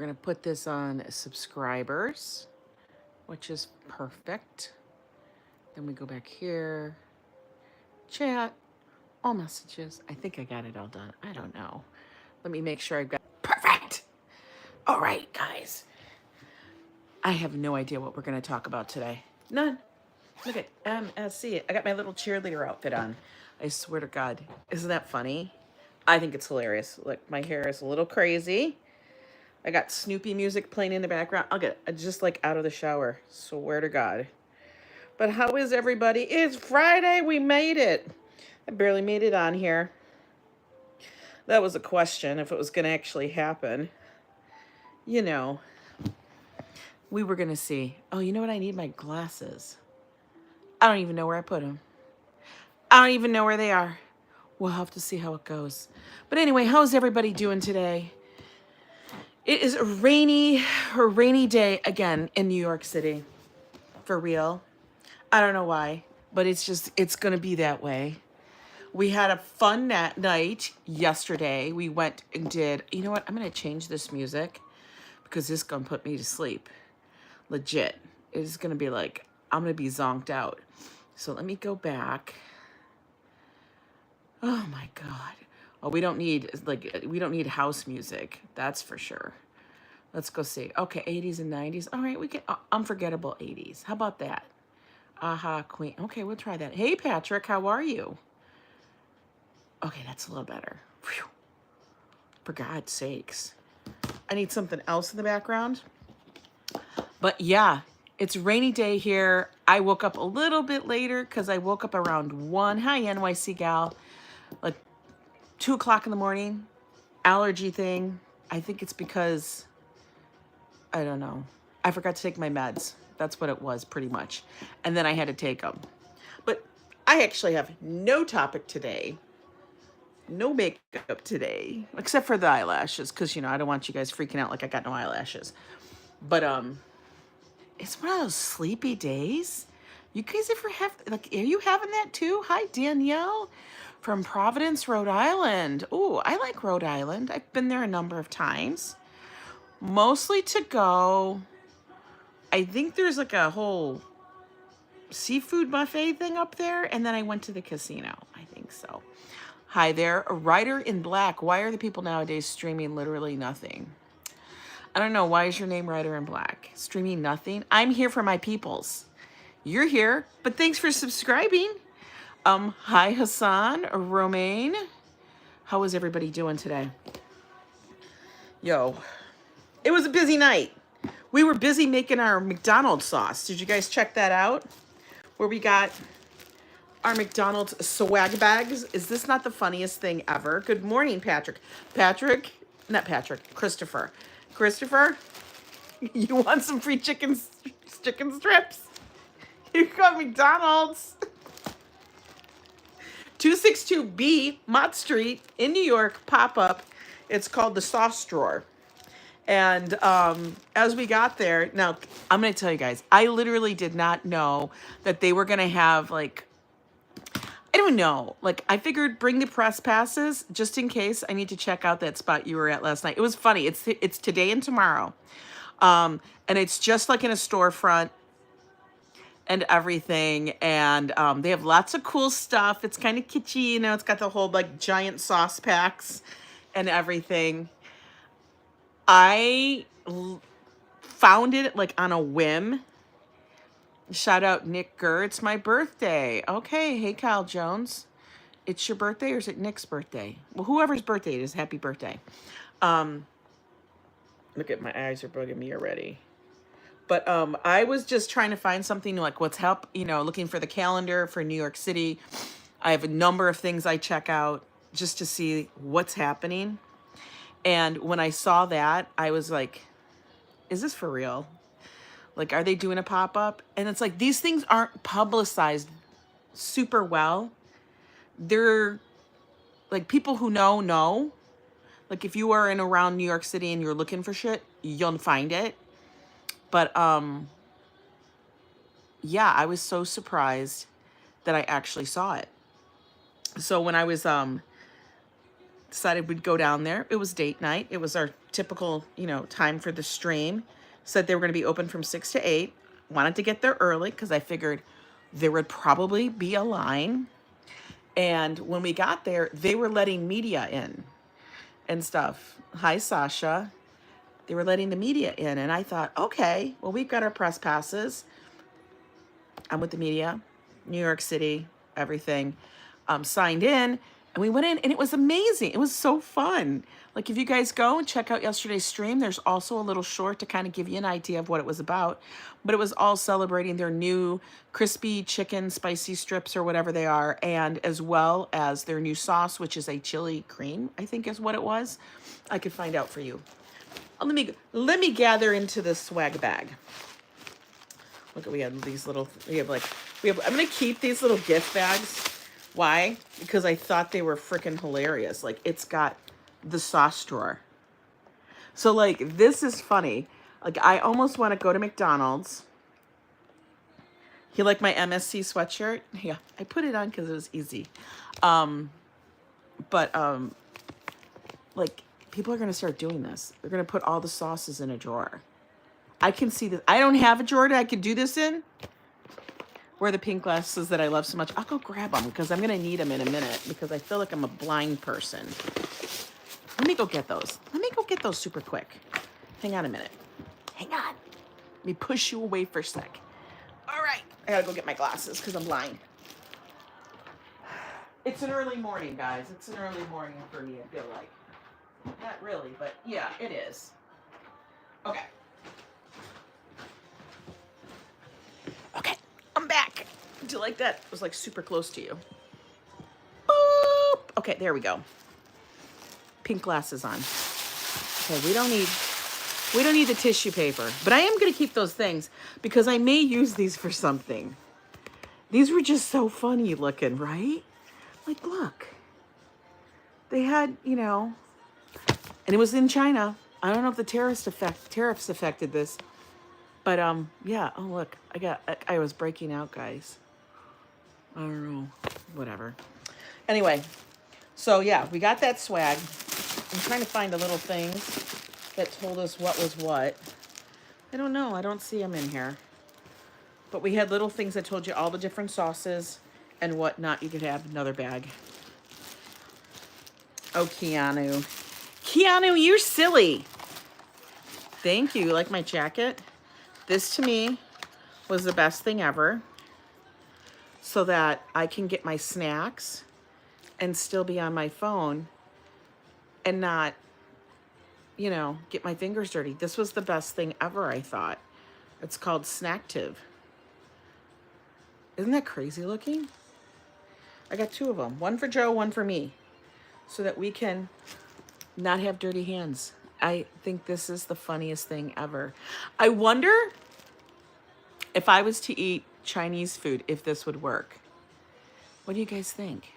We're going to put this on subscribers, which is perfect. Then we go back here, chat, all messages. I think I got it all done. I don't know. Let me make sure I've got perfect. All right, guys. I have no idea what we're going to talk about today. None. Look at MSC. I got my little cheerleader outfit on. I swear to God. Isn't that funny? I think it's hilarious. Look, my hair is a little crazy. I got Snoopy music playing in the background. I'll get just like out of the shower. Swear to God. But how is everybody? It's Friday. We made it. I barely made it on here. That was a question if it was going to actually happen. You know, we were going to see. Oh, you know what? I need my glasses. I don't even know where I put them. I don't even know where they are. We'll have to see how it goes. But anyway, how's everybody doing today? It is a rainy day again in New York City. For real. I don't know why, but it's going to be that way. We had a fun night yesterday. We went and did, you know what? I'm going to change this music because this is going to put me to sleep. Legit. It is going to be like, I'm going to be zonked out. So let me go back. Oh my God. Oh, we don't need house music. That's for sure. Let's go see. Okay, 80s and 90s. All right, we can unforgettable 80s. How about that? Aha, Queen. Okay, we'll try that. Hey, Patrick, how are you? Okay, that's a little better. Whew. For God's sakes. I need something else in the background. But yeah, it's a rainy day here. I woke up a little bit later because I woke up around 1. Hi, NYC gal. Like 2 o'clock in the morning. Allergy thing. I think it's because, I don't know. I forgot to take my meds. That's what it was, pretty much. And then I had to take them. But I actually have no topic today. No makeup today. Except for the eyelashes. Because, you know, I don't want you guys freaking out like I got no eyelashes. But, it's one of those sleepy days. You guys ever have, like, are you having that too? Hi, Danielle from Providence, Rhode Island. Oh, I like Rhode Island. I've been there a number of times. Mostly to go. I think there's like a whole seafood buffet thing up there. And then I went to the casino. I think so. Hi there. A Rider in Black. Why are the people nowadays streaming literally nothing? I don't know. Why is your name Rider in Black? Streaming nothing? I'm here for my peoples. You're here, but thanks for subscribing. Hi, Hassan, Romaine. How is everybody doing today? Yo, it was a busy night. We were busy making our McDonald's sauce. Did you guys check that out? Where we got our McDonald's swag bags. Is this not the funniest thing ever? Good morning, Patrick. Christopher. Christopher, you want some free chicken strips? You got McDonald's. 262B Mott Street in New York, pop-up. It's called the Sauce Drawer. And as we got there, now I'm going to tell you guys, I literally did not know that they were going to have like, I don't know. Like, I figured bring the press passes just in case I need to check out that spot you were at last night. It was funny. It's today and tomorrow. And it's just like in a storefront and everything. And they have lots of cool stuff. It's kind of kitschy, you know. It's got the whole like giant sauce packs and everything. I found it like on a whim. Shout out Nick Gurr. It's my birthday. Okay. Hey, Kyle Jones. It's your birthday or is it Nick's birthday? Well, whoever's birthday it is, happy birthday. Look at my eyes are bugging me already. But I was just trying to find something like what's looking for the calendar for New York City. I have a number of things I check out just to see what's happening. And when I saw that, I was like, is this for real? Like, are they doing a pop-up? And it's like, these things aren't publicized super well. They're like people who know. Like if you are in around New York City and you're looking for shit, you'll find it. But yeah, I was so surprised that I actually saw it. So when I was Decided we'd go down there. It was date night. It was our typical, you know, time for the stream. Said they were going to be open from 6 to 8. Wanted to get there early because I figured there would probably be a line. And when we got there, they were letting media in and stuff. Hi, Sasha. They were letting the media in. And I thought, okay, well, we've got our press passes. I'm with the media, New York City, everything. Signed in, and we went in, and it was amazing. It was so fun. Like, if you guys go and check out yesterday's stream, there's also a little short to kind of give you an idea of what it was about. But it was all celebrating their new crispy chicken spicy strips or whatever they are, and as well as their new sauce, which is a chili cream, I think is what it was. I could find out for you. Let me gather into this swag bag. Look, we have these little, I'm going to keep these little gift bags. Why? Because I thought they were freaking hilarious. Like, it's got the sauce drawer. So, like, this is funny. Like, I almost want to go to McDonald's. You like my MSC sweatshirt? Yeah, I put it on because it was easy. Like, people are going to start doing this. They're going to put all the sauces in a drawer. I can see this. I don't have a drawer that I could do this in. Wear the pink glasses that I love so much. I'll go grab them because I'm going to need them in a minute because I feel like I'm a blind person. Let me go get those. Let me go get those super quick. Hang on a minute. Hang on. Let me push you away for a sec. All right. I got to go get my glasses because I'm blind. It's an early morning, guys. It's an early morning for me, I feel like. Not really, but yeah, it is. Okay. Okay. I'm back. Do you like that? It was like super close to you. Boop. Okay, there we go. Pink glasses on. Okay, we don't need the tissue paper, but I am going to keep those things because I may use these for something. These were just so funny looking, right? Like, look. They had, you know, and it was in China. I don't know if the tariffs affected this. But, yeah. Oh, look. I was breaking out, guys. I don't know. Whatever. Anyway. So, yeah. We got that swag. I'm trying to find the little things that told us what was what. I don't know. I don't see them in here. But we had little things that told you all the different sauces and whatnot. You could have another bag. Oh, Keanu. Keanu, you're silly. Thank you. You like my jacket? This, to me, was the best thing ever. So that I can get my snacks and still be on my phone and not, you know, get my fingers dirty. This was the best thing ever, I thought. It's called Snacktive. Isn't that crazy looking? I got two of them. One for Joe, one for me. So that we can not have dirty hands. I think this is the funniest thing ever. I wonder if I was to eat Chinese food, if this would work. What do you guys think?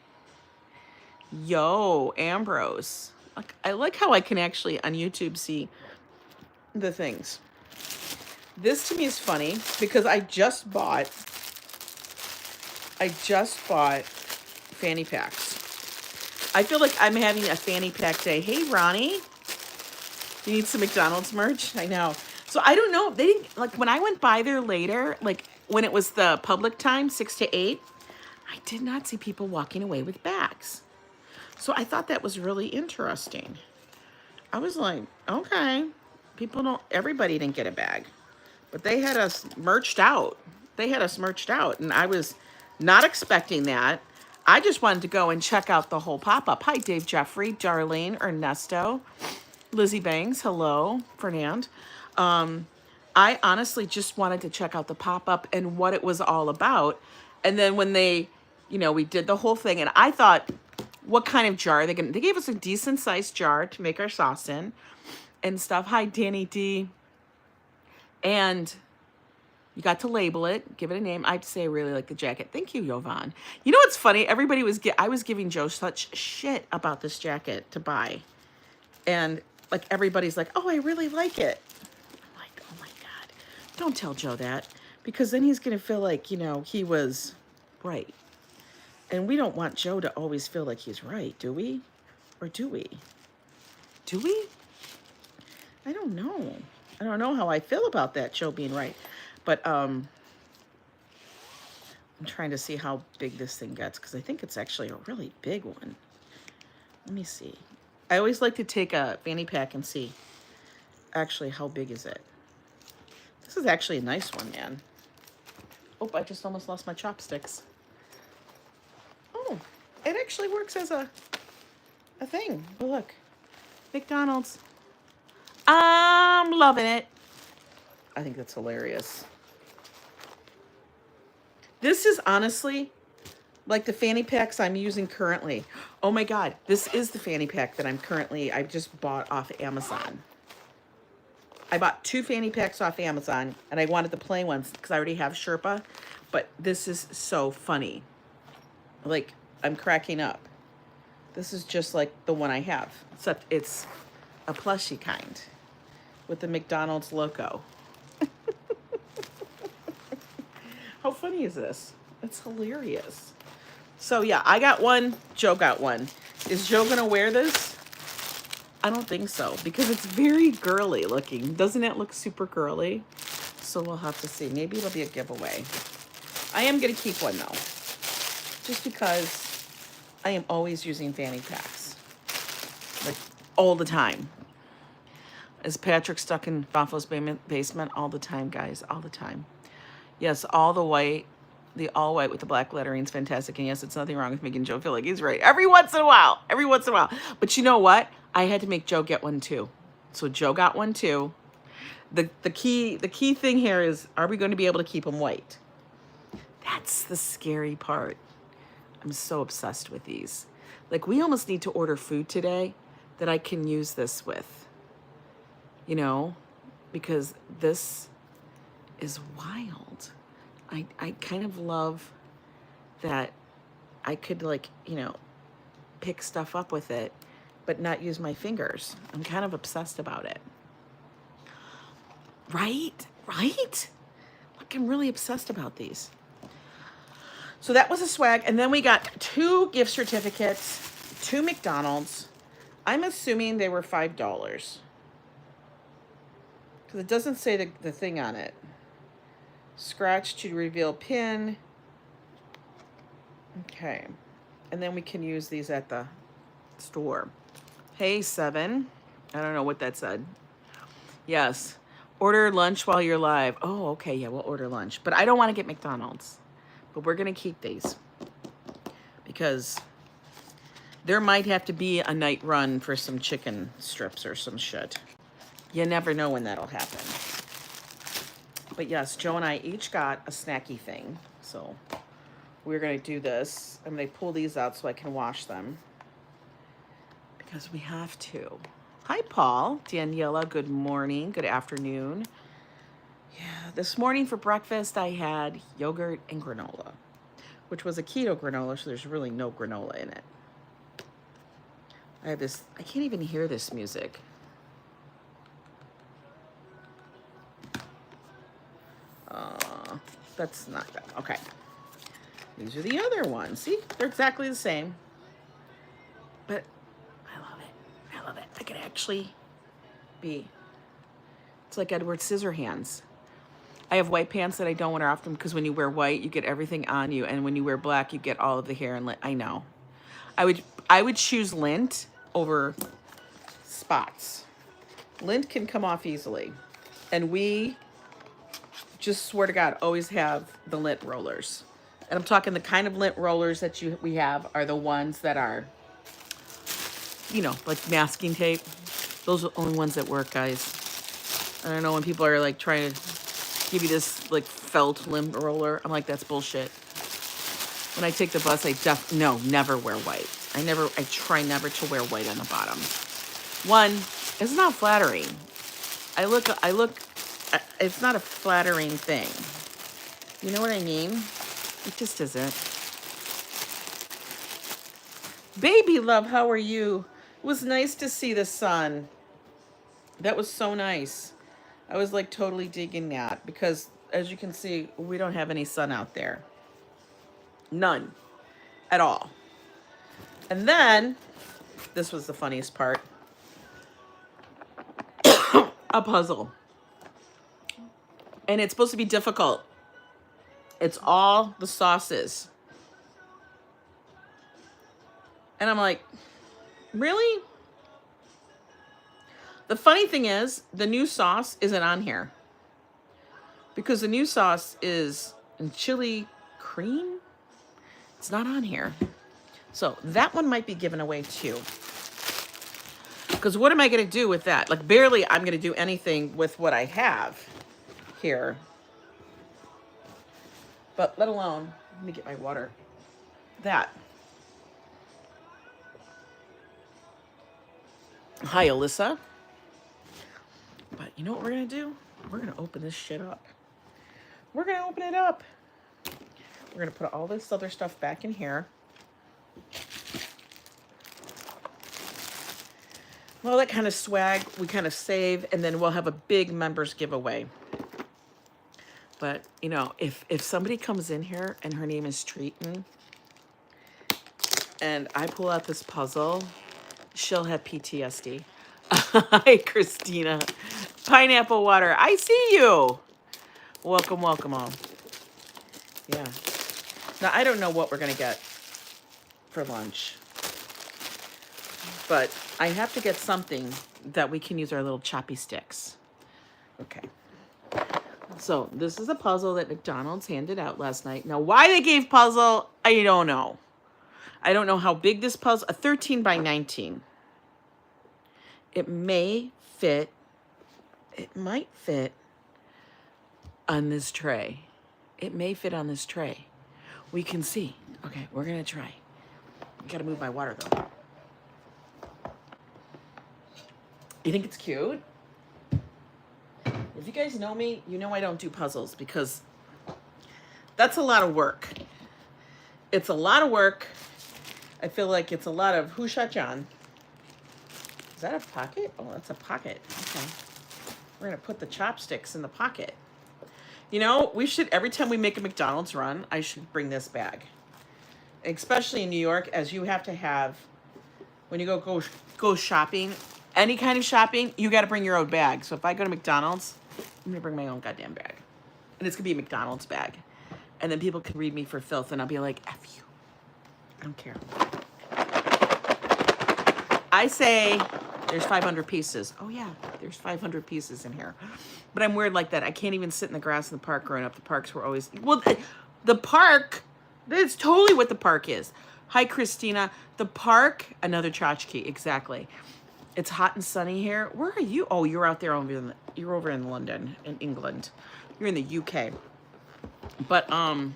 Yo, Ambrose. I like how I can actually on YouTube see the things. This to me is funny because I just bought fanny packs. I feel like I'm having a fanny pack day. Hey, Ronnie. You need some McDonald's merch? I know. So I don't know. They didn't, like, when I went by there later, like when it was the public time, 6 to 8, I did not see people walking away with bags. So I thought that was really interesting. I was like, okay, everybody didn't get a bag, but they had us merched out. And I was not expecting that. I just wanted to go and check out the whole pop-up. Hi, Dave, Jeffrey, Darlene, Ernesto, Lizzie Banks, hello, Fernand. I honestly just wanted to check out the pop-up and what it was all about. And then when they, you know, we did the whole thing, and I thought, what kind of jar are they going to... They gave us a decent-sized jar to make our sauce in and stuff. Hi, Danny D. And you got to label it, give it a name. I'd say I really like the jacket. Thank you, Yovan. You know what's funny? I was giving Joe such shit about this jacket to buy. And, like, everybody's like, oh, I really like it. I'm like, oh, my God. Don't tell Joe that. Because then he's going to feel like, you know, he was right. And we don't want Joe to always feel like he's right, do we? Or do we? Do we? I don't know. I don't know how I feel about that show being right. But I'm trying to see how big this thing gets because I think it's actually a really big one. Let me see. I always like to take a fanny pack and see actually how big is it. This is actually a nice one, man. Oh, I just almost lost my chopsticks. Oh, it actually works as a thing. Oh, look. McDonald's. I'm loving it. I think that's hilarious. This is honestly like the fanny packs I'm using currently. Oh my God, this is the fanny pack that I just bought off Amazon. I bought 2 fanny packs off Amazon and I wanted the plain ones because I already have Sherpa, but this is so funny. Like, I'm cracking up. This is just like the one I have, except it's a plushie kind with the McDonald's logo. How funny is this? It's hilarious. So yeah, I got one, Joe got one. Is Joe gonna wear this? I don't think so, because it's very girly looking. Doesn't it look super girly? So we'll have to see. Maybe it'll be a giveaway. I am gonna keep one though, just because I am always using fanny packs. Like, all the time. Is Patrick stuck in Buffalo's basement? All the time, guys, all the time. Yes, all white with the black lettering is fantastic. And yes, it's nothing wrong with making Joe feel like he's right. Every once in a while. But you know what? I had to make Joe get one too. So Joe got one too. The key thing here is, are we going to be able to keep them white? That's the scary part. I'm so obsessed with these. Like, we almost need to order food today that I can use this with. You know, because this is wild. I kind of love that I could, like, you know, pick stuff up with it, but not use my fingers. I'm kind of obsessed about it. Right? Like, I'm really obsessed about these. So that was a swag. And then we got 2 gift certificates to McDonald's. I'm assuming they were $5. Because it doesn't say the thing on it. Scratch to reveal PIN. Okay. And then we can use these at the store. Hey, 7. I don't know what that said. Yes. Order lunch while you're live. Oh, okay. Yeah, we'll order lunch. But I don't want to get McDonald's. But we're going to keep these. Because there might have to be a night run for some chicken strips or some shit. You never know when that'll happen. But yes, Joe and I each got a snacky thing. So we're going to do this. I'm going to pull these out so I can wash them. Because we have to. Hi, Paul. Daniela, good morning. Good afternoon. Yeah, this morning for breakfast, I had yogurt and granola, which was a keto granola, so there's really no granola in it. I have this, I can't even hear this music. That's not that. Okay. These are the other ones. See, they're exactly the same. But I love it. I love it. I could actually be, it's like Edward Scissorhands. I have white pants that I don't wear often because when you wear white, you get everything on you. And when you wear black, you get all of the hair and lint. I know. I would choose lint over spots. Lint can come off easily. And we just swear to God, always have the lint rollers. And I'm talking the kind of lint rollers that we have are the ones that are, you know, like masking tape. Those are the only ones that work, guys. I don't know when people are like trying to give you this like felt lint roller. I'm like, that's bullshit. When I take the bus, never wear white. I try never to wear white on the bottom. One, it's not flattering. It's not a flattering thing. You know what I mean? It just isn't. Baby love, how are you? It was nice to see the sun. That was so nice. I was like totally digging that because as you can see, we don't have any sun out there. None at all. And then This was the funniest part. A puzzle. And it's supposed to be difficult. It's all the sauces. And I'm like, really? The funny thing is, the new sauce isn't on here. Because the new sauce is chili cream. It's not on here. So that one might be given away too. Because what am I going to do with that? Like, barely I'm going to do anything with what I have here. But let alone, let me get my water. That. Hi, Alyssa. But you know what we're going to do? We're going to open this shit up. We're going to open it up. We're going to put all this other stuff back in here. All that kind of swag we kind of save, and then we'll have a big members giveaway. But, you know, if somebody comes in here and her name is Treaton, and I pull out this puzzle, she'll have PTSD. Hi, Christina. Pineapple water. I see you. Welcome, welcome all. Yeah. Now, I don't know what we're going to get for lunch. But I have to get something that we can use our little choppy sticks. Okay. So this is a puzzle that McDonald's handed out last night. Now, why they gave puzzle, I don't know. I don't know how big this puzzle, a 13 by 19. It may fit, it might fit on this tray. It may fit on this tray. We can see. Okay, we're going to try. Gotta move my water though. You think it's cute? If you guys know me, you know I don't do puzzles because that's a lot of work. It's a lot of work. I feel like it's a lot of who shot John? Is that a pocket? Oh, that's a pocket. Okay. We're going to put the chopsticks in the pocket. You know, we should, every time we make a McDonald's run, I should bring this bag. Especially in New York, as you have to have, when you go shopping, any kind of shopping, you got to bring your own bag. So if I go to McDonald's, I'm going to bring my own goddamn bag. And it's going to be a McDonald's bag. And then people can read me for filth, and I'll be like, F you. I don't care. I say there's 500 pieces. Oh, yeah, there's 500 pieces in here. But I'm weird like that. I can't even sit in the grass in the park growing up. The parks were always... Well, the park, that's totally what the park is. Hi, Christina. The park, another tchotchke, exactly. It's hot and sunny here. Where are you? Oh, you're out there you're over in London, in England. You're in the UK. But, oh,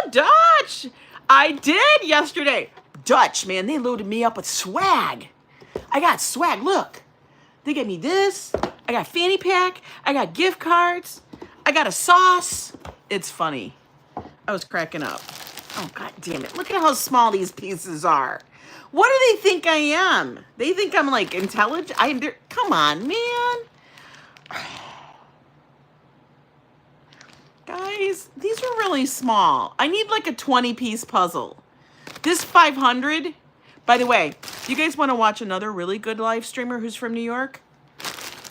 Dutch! I did yesterday. Dutch, man, they loaded me up with swag. I got swag, look. They gave me this. I got fanny pack. I got gift cards. I got a sauce. It's funny. I was cracking up. Oh, God damn it. Look at how small these pieces are. What do they think I am? They think I'm, like, intelligent? Come on, man. Guys, these are really small. I need, like, a 20-piece puzzle. This 500, by the way, you guys want to watch another really good live streamer who's from New York?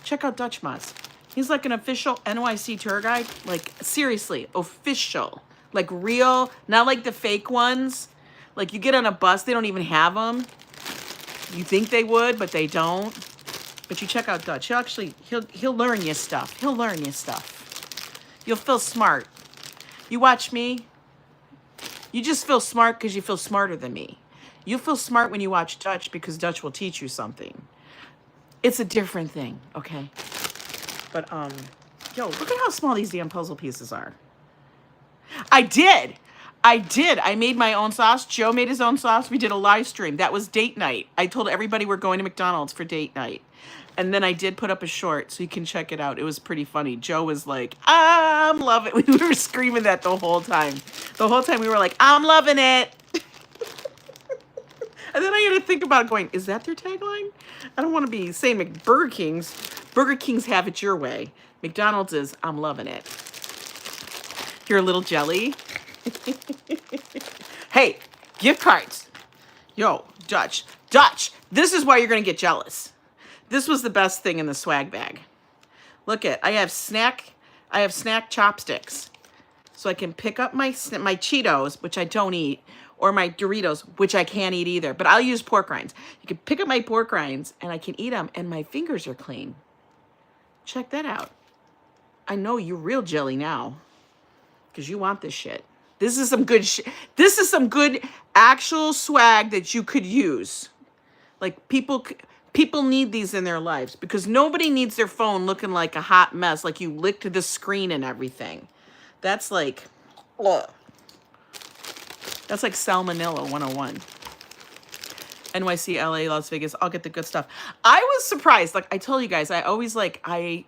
Check out Dutch Moss. He's like an official NYC tour guide. Like, seriously, official. Like real, not like the fake ones. Like you get on a bus, they don't even have them. You think they would, but they don't. But you check out Dutch. He'll learn you stuff. He'll learn you stuff. You'll feel smart. You watch me. You just feel smart because you feel smarter than me. You'll feel smart when you watch Dutch because Dutch will teach you something. It's a different thing, okay? But, yo, look at how small these damn puzzle pieces are. I did. I made my own sauce. Joe made his own sauce. We did a live stream. That was date night. I told everybody we're going to McDonald's for date night. And then I did put up a short so you can check it out. It was pretty funny. Joe was like, I'm loving it. We were screaming that the whole time. The whole time we were like, I'm loving it. And then I had to think about going, is that their tagline? I don't want to be saying Burger King's. Burger King's have it your way. McDonald's is, I'm loving it. You're a little jelly. Hey, gift cards. Yo, Dutch. Dutch, this is why you're going to get jealous. This was the best thing in the swag bag. Look at, I have snack chopsticks. So I can pick up my Cheetos, which I don't eat, or my Doritos, which I can't eat either. But I'll use pork rinds. You can pick up my pork rinds, and I can eat them, and my fingers are clean. Check that out. I know you're real jelly now, because you want this shit. This is some good shit. This is some good actual swag that you could use. Like, people need these in their lives, because nobody needs their phone looking like a hot mess, like you licked the screen and everything. That's like, ugh. That's like Salmonella 101. NYC, LA, Las Vegas, I'll get the good stuff. I was surprised. Like I told you guys, I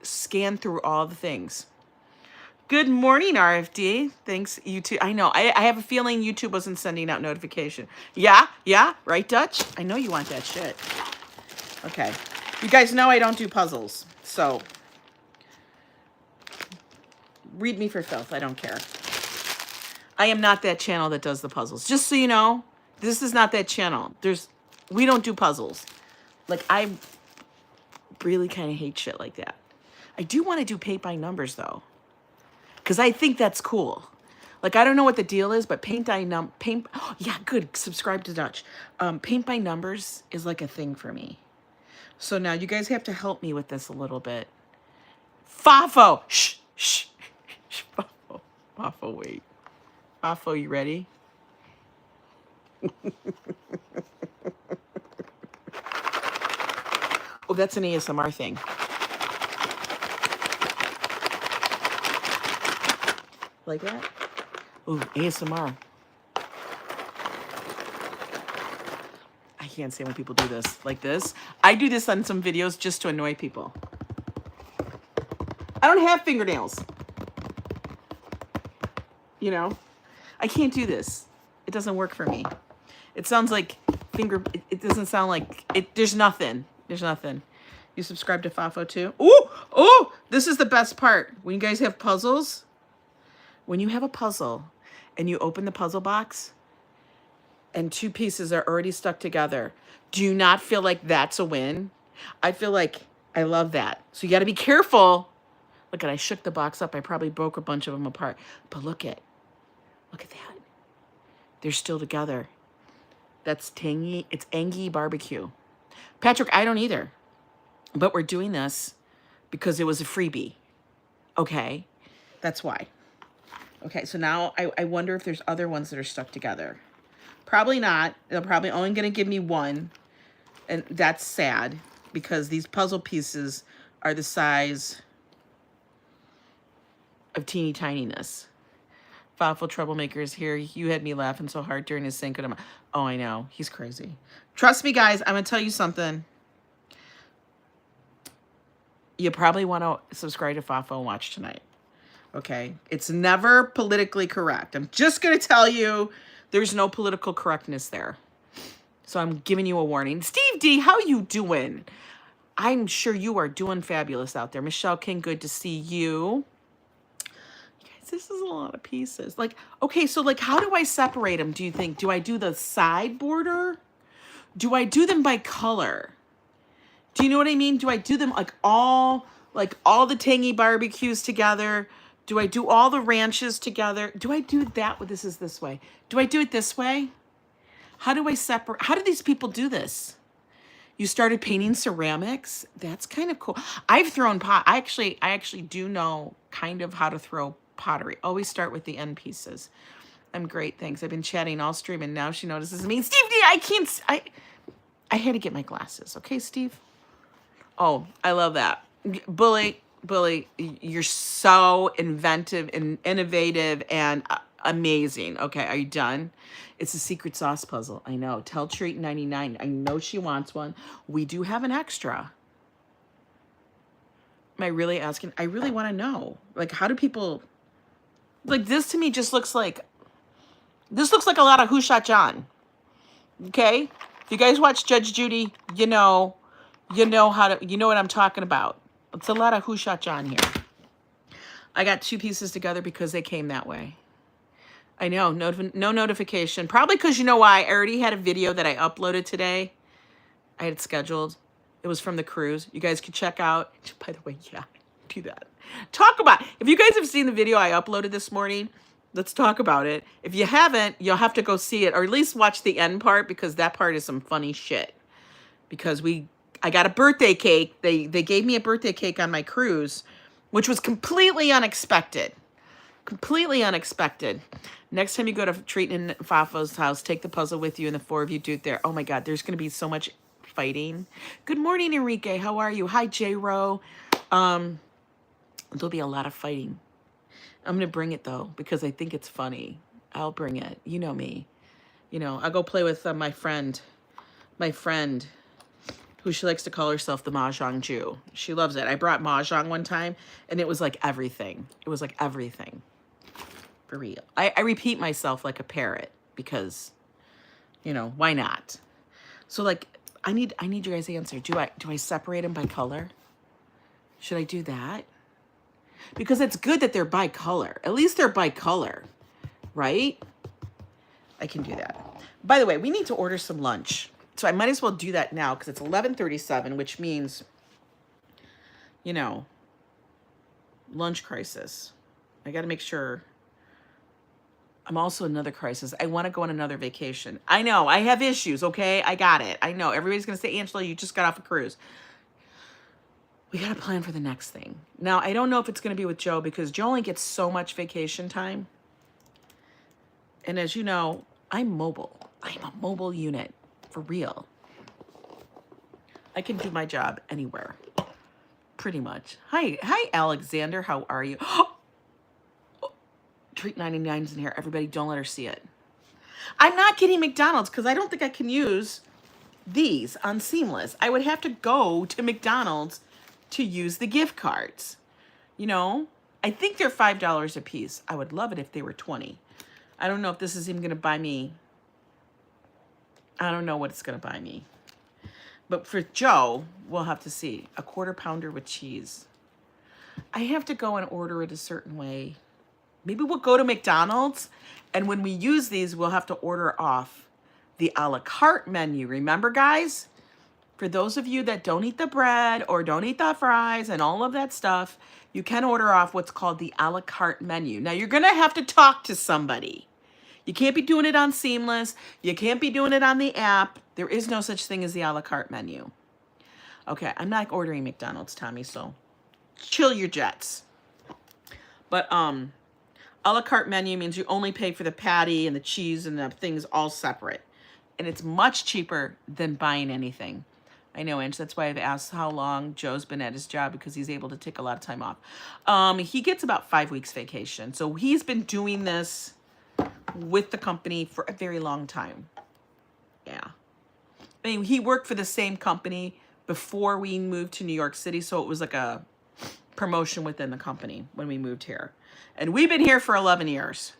scan through all the things. Good morning, RFD. Thanks, YouTube. I know. I have a feeling YouTube wasn't sending out notification. Yeah, right, Dutch? I know you want that shit. Okay. You guys know I don't do puzzles, so read me for filth. I don't care. I am not that channel that does the puzzles. Just so you know, this is not that channel. We don't do puzzles. Like, I really kind of hate shit like that. I do want to do paint by numbers, though, because I think that's cool. Like, I don't know what the deal is, but yeah, good. Subscribe to Dutch. Paint by numbers is like a thing for me. So now you guys have to help me with this a little bit. Fafo. Shh. Fafo, wait. Fafo, you ready? Oh, that's an ASMR thing. Like that? Ooh, ASMR. I can't stand when people do this. Like this. I do this on some videos just to annoy people. I don't have fingernails. You know? I can't do this. It doesn't work for me. It sounds like it doesn't sound like it. There's nothing. There's nothing. You subscribe to Fafo too? Ooh, this is the best part. When you guys have puzzles, when you have a puzzle and you open the puzzle box and two pieces are already stuck together, do you not feel like that's a win? I feel like I love that. So you got to be careful. Look at, I shook the box up. I probably broke a bunch of them apart. But look at that. They're still together. That's tangy. It's Angie barbecue. Patrick, I don't either. But we're doing this because it was a freebie. Okay? That's why. Okay, so now I wonder if there's other ones that are stuck together. Probably not. They're probably only going to give me one. And that's sad because these puzzle pieces are the size of teeny tininess. Thoughtful troublemaker is here. You had me laughing so hard during his Cinco de Mayo. Oh, I know. He's crazy. Trust me, guys. I'm going to tell you something. You probably want to subscribe to Fafo and watch tonight. Okay? It's never politically correct. I'm just going to tell you there's no political correctness there. So I'm giving you a warning. Steve D, how you doing? I'm sure you are doing fabulous out there. Michelle King, good to see you. This is a lot of pieces. Like, okay, so like, how do I separate them, do you think? Do I do the side border? Do I do them by color? Do you know what I mean? Do I do them like all the tangy barbecues together? Do I do all the ranches together? Do I do that? Well, this is this way. Do I do it this way? How do I separate? How do these people do this? You started painting ceramics? That's kind of cool. I've thrown pot. I actually do know kind of how to throw pottery. Always start with the end pieces. I'm great, thanks. I've been chatting all stream and now she notices me. Steve D, I had to get my glasses. Okay, Steve? Oh, I love that. Bully, you're so inventive and innovative and amazing. Okay, are you done? It's a secret sauce puzzle. I know. Tell Treat 99. I know she wants one. We do have an extra. Am I really asking? I really want to know. Like, how do people... Like, this to me just looks like... This looks like a lot of Who Shot John. Okay? If you guys watch Judge Judy, you know what I'm talking about. It's a lot of Who Shot John here. I got 2 pieces together because they came that way. I know, no notification. Probably because you know why? I already had a video that I uploaded today. I had it scheduled. It was from the cruise. You guys can check out. By the way, yeah, do that. Talk about, if you guys have seen the video I uploaded this morning, let's talk about it. If you haven't, you'll have to go see it, or at least watch the end part, because that part is some funny shit. Because I got a birthday cake. They gave me a birthday cake on my cruise, which was completely unexpected. Completely unexpected. Next time you go to Treat and Fafo's house, take the puzzle with you and the 4 of you do it there. Oh my God, there's going to be so much fighting. Good morning, Enrique. How are you? Hi, J-Ro. There'll be a lot of fighting. I'm going to bring it, though, because I think it's funny. I'll bring it. You know me. You know, I'll go play with my friend, who she likes to call herself the Mahjong Jew. She loves it. I brought Mahjong one time, and it was like everything. It was like everything. For real. I repeat myself like a parrot because, you know, why not? So, like, I need you guys' answer. Do I separate them by color? Should I do that? Because it's good that they're by color. At least they're by color, right? I can do that. By the way, we need to order some lunch. So I might as well do that now because it's 11:37, which means, you know, lunch crisis. I got to make sure. I'm also another crisis. I want to go on another vacation. I know. I have issues, okay? I got it. I know. Everybody's going to say, Angela, you just got off a cruise. We got to plan for the next thing. Now, I don't know if it's going to be with Joe because Joe only gets so much vacation time. And as you know, I'm mobile. I'm a mobile unit. For real. I can do my job anywhere. Pretty much. Hi, Alexander. How are you? Treat 99's in here. Everybody, don't let her see it. I'm not getting McDonald's because I don't think I can use these on Seamless. I would have to go to McDonald's to use the gift cards. You know, I think they're $5 a piece. I would love it if they were 20. I don't know if this is even going to buy me. I don't know what it's going to buy me. But for Joe, we'll have to see. A 1/4 pounder with cheese. I have to go and order it a certain way. Maybe we'll go to McDonald's, and when we use these, we'll have to order off the a la carte menu. Remember, guys? For those of you that don't eat the bread or don't eat the fries and all of that stuff, you can order off what's called the a la carte menu. Now, you're going to have to talk to somebody. You can't be doing it on Seamless. You can't be doing it on the app. There is no such thing as the a la carte menu. Okay, I'm not ordering McDonald's, Tommy, so chill your jets. But, a la carte menu means you only pay for the patty and the cheese and the things all separate. And it's much cheaper than buying anything. I know, Ange. That's why I've asked how long Joe's been at his job, because he's able to take a lot of time off. He gets about 5 weeks vacation. So he's been doing this with the company for a very long time. Yeah. I mean, he worked for the same company before we moved to New York City. So it was like a promotion within the company when we moved here. And we've been here for 11 years.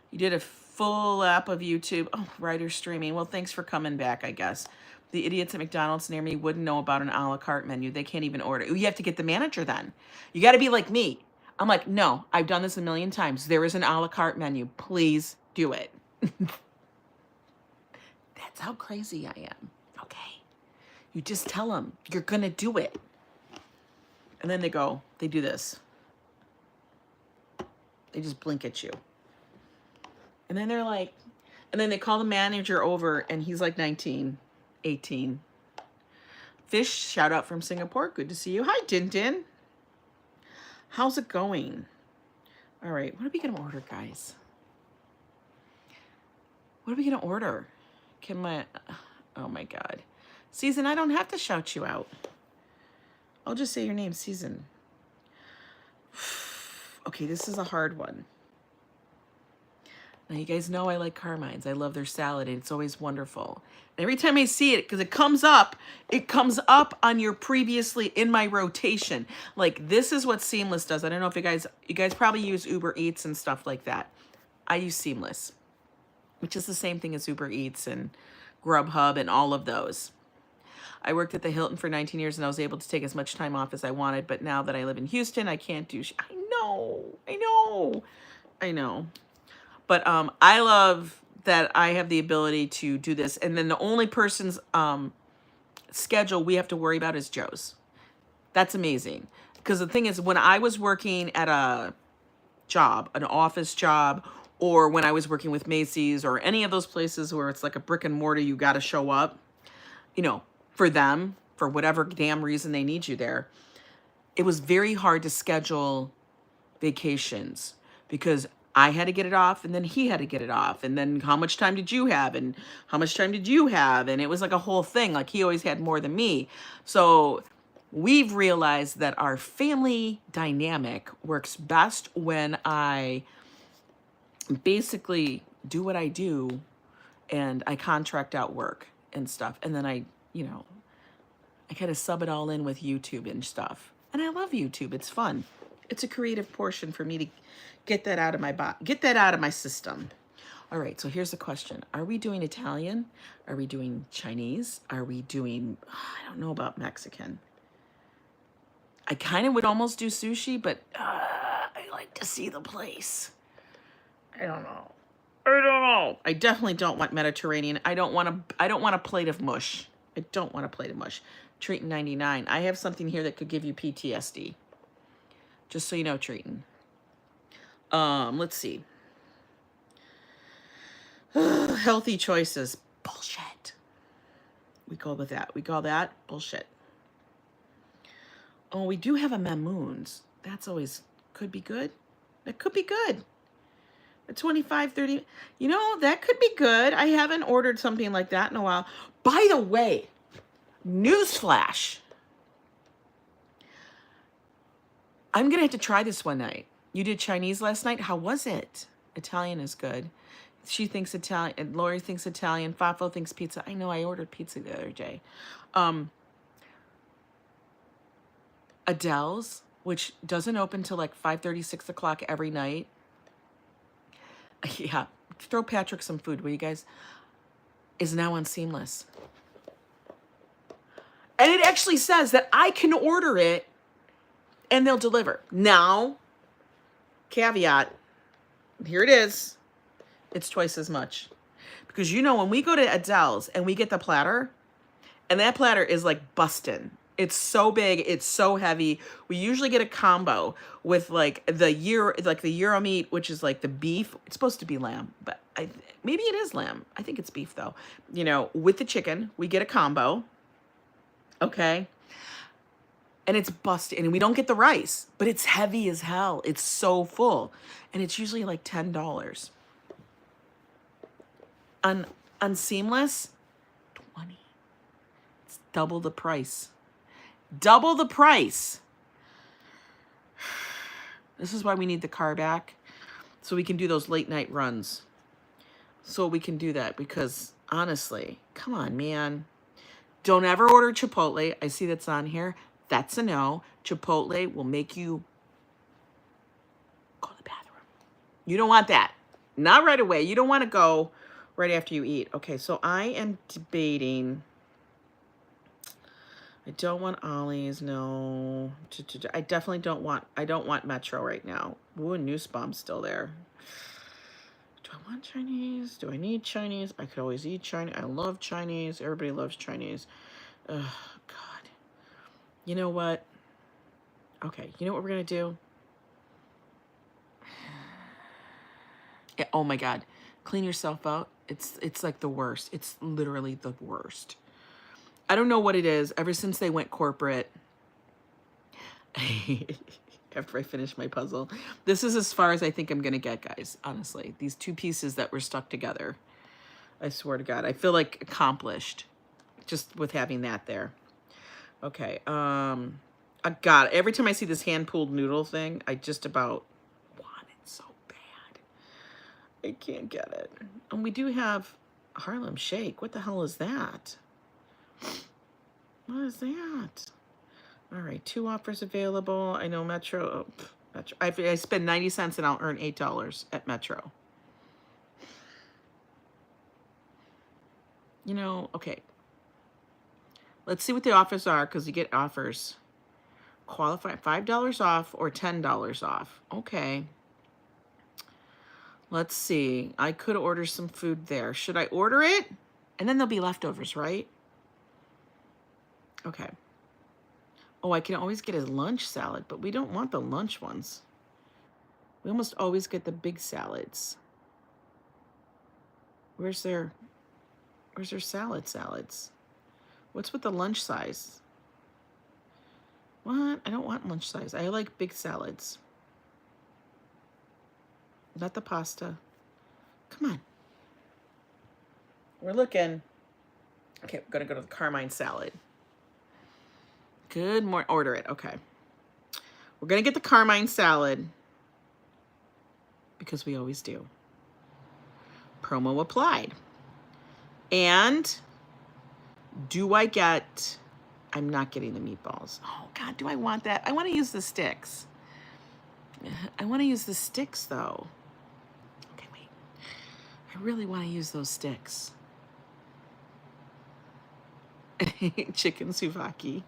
You did a full app of YouTube. Oh, writer streaming. Well, thanks for coming back, I guess. The idiots at McDonald's near me wouldn't know about an a la carte menu. They can't even order. You have to get the manager then. You got to be like me. I'm like, no, I've done this a million times. There is an a la carte menu. Please do it. That's how crazy I am. Okay. You just tell them you're going to do it. And then they do this. They just blink at you. And then they're like, and then they call the manager over and he's like 19, 18. Fish, shout out from Singapore. Good to see you. Hi, Din Din. How's it going? All right. What are we going to order, guys? What are we going to order? Oh my God. Season, I don't have to shout you out. I'll just say your name, Season. Okay, this is a hard one. Now, you guys know I like Carmine's. I love their salad, and it's always wonderful. And every time I see it, because it comes up on your previously in my rotation. Like, this is what Seamless does. I don't know if you guys probably use Uber Eats and stuff like that. I use Seamless, which is the same thing as Uber Eats and Grubhub and all of those. I worked at the Hilton for 19 years and I was able to take as much time off as I wanted. But now that I live in Houston, I can't do, I know, I know, I know. But I love that I have the ability to do this. And then the only person's schedule we have to worry about is Joe's. That's amazing. Because the thing is, when I was working at a job, an office job, or when I was working with Macy's or any of those places where it's like a brick and mortar, you got to show up, you know, for them, for whatever damn reason they need you there. It was very hard to schedule vacations because I had to get it off and then he had to get it off. And then how much time did you have? And how much time did you have? And it was like a whole thing. Like he always had more than me. So we've realized that our family dynamic works best when I basically do what I do and I contract out work and stuff. And then I kind of sub it all in with YouTube and stuff. And I love YouTube. It's fun. It's a creative portion for me to get that out of my get that out of my system. All right, so here's the question. Are we doing Italian? Are we doing Chinese? Are we doing, I don't know about Mexican. I kind of would almost do sushi, but I like to see the place. I don't know. I definitely don't want Mediterranean. I don't want a plate of mush. I don't want a plate of mush. Treatin' 99. I have something here that could give you PTSD. Just so you know, Treatin'. Let's see. Healthy choices. Bullshit. We call that bullshit. Oh, we do have a Mamoons. That's always could be good. That could be good. A 25, 30. You know, that could be good. I haven't ordered something like that in a while. By the way, newsflash. I'm going to have to try this one night. You did Chinese last night. How was it? Italian is good. She thinks Italian. And Lori thinks Italian. Fafo thinks pizza. I know I ordered pizza the other day. Adele's, which doesn't open till like 5:30, 6 o'clock every night. Yeah, throw Patrick some food, will you guys? Is now on Seamless. And it actually says that I can order it and they'll deliver. Now, caveat, here it is. It's twice as much. Because you know, when we go to Adele's and we get the platter, and that platter is like bustin'. It's so big, it's so heavy. We usually get a combo with like the Euro meat, which is like the beef. It's supposed to be lamb, but maybe it is lamb. I think it's beef though. You know, with the chicken, we get a combo. Okay. And it's busted, and we don't get the rice, but it's heavy as hell. It's so full, and it's usually like $10. On Seamless, 20. It's double the price. Double the price. This is why we need the car back, so we can do those late night runs. So we can do that because honestly, come on, man. Don't ever order Chipotle. I see that's on here. That's a no. Chipotle will make you go to the bathroom. You don't want that. Not right away. You don't want to go right after you eat. Okay, so I am debating. I don't want Ollie's, no. I definitely don't want, I don't want Metro right now. Ooh, and Nussbaum's still there. Do I want Chinese? Do I need Chinese? I could always eat Chinese. I love Chinese. Everybody loves Chinese. Ugh, God. You know what? Okay, you know what we're going to do? Yeah, oh my God. Clean yourself out. It's like the worst. It's literally the worst. I don't know what it is. Ever since they went corporate, after I finish my puzzle, this is as far as I think I'm going to get, guys. Honestly, these two pieces that were stuck together, I swear to God, I feel like accomplished just with having that there. Okay. I got it. Every time I see this hand-pulled noodle thing, I just about want it so bad. I can't get it. And we do have Harlem Shake. What the hell is that? What is that? All right, 2 offers available. I know Metro. Oh, Metro. I spend 90 cents and I'll earn $8 at Metro. You know, okay. Let's see what the offers are, because you get offers. Qualify $5 off or $10 off. Okay. Let's see. I could order some food there. Should I order it? And then there'll be leftovers, right? Okay. Oh, I can always get a lunch salad, but we don't want the lunch ones. We almost always get the big salads. Where's their salads? What's with the lunch size? What? I don't want lunch size. I like big salads. Not the pasta. Come on. We're looking. Okay, we're gonna go to the Carmine salad. Good morning. Order it. Okay. We're gonna get the Carmine salad because we always do. Promo applied. And do I get... I'm not getting the meatballs. Oh, God, do I want that? I want to use the sticks. I want to use the sticks, though. Okay, wait. I really want to use those sticks. Chicken souvlaki.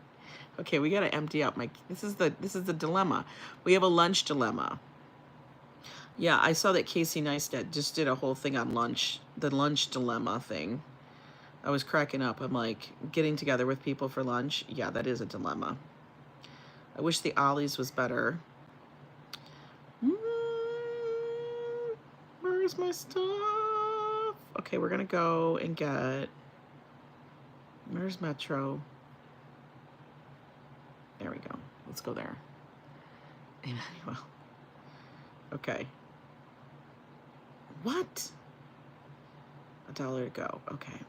Okay, we got to empty out my... This is the dilemma. We have a lunch dilemma. Yeah, I saw that Casey Neistat just did a whole thing on lunch, the lunch dilemma thing. I was cracking up. I'm like, getting together with people for lunch. Yeah, that is a dilemma. I wish the Ollie's was better. Where's my stuff? Okay, we're gonna go and get... Where's Metro? There we go. Let's go there. Emmanuel. Okay. What? $1 to go. Okay.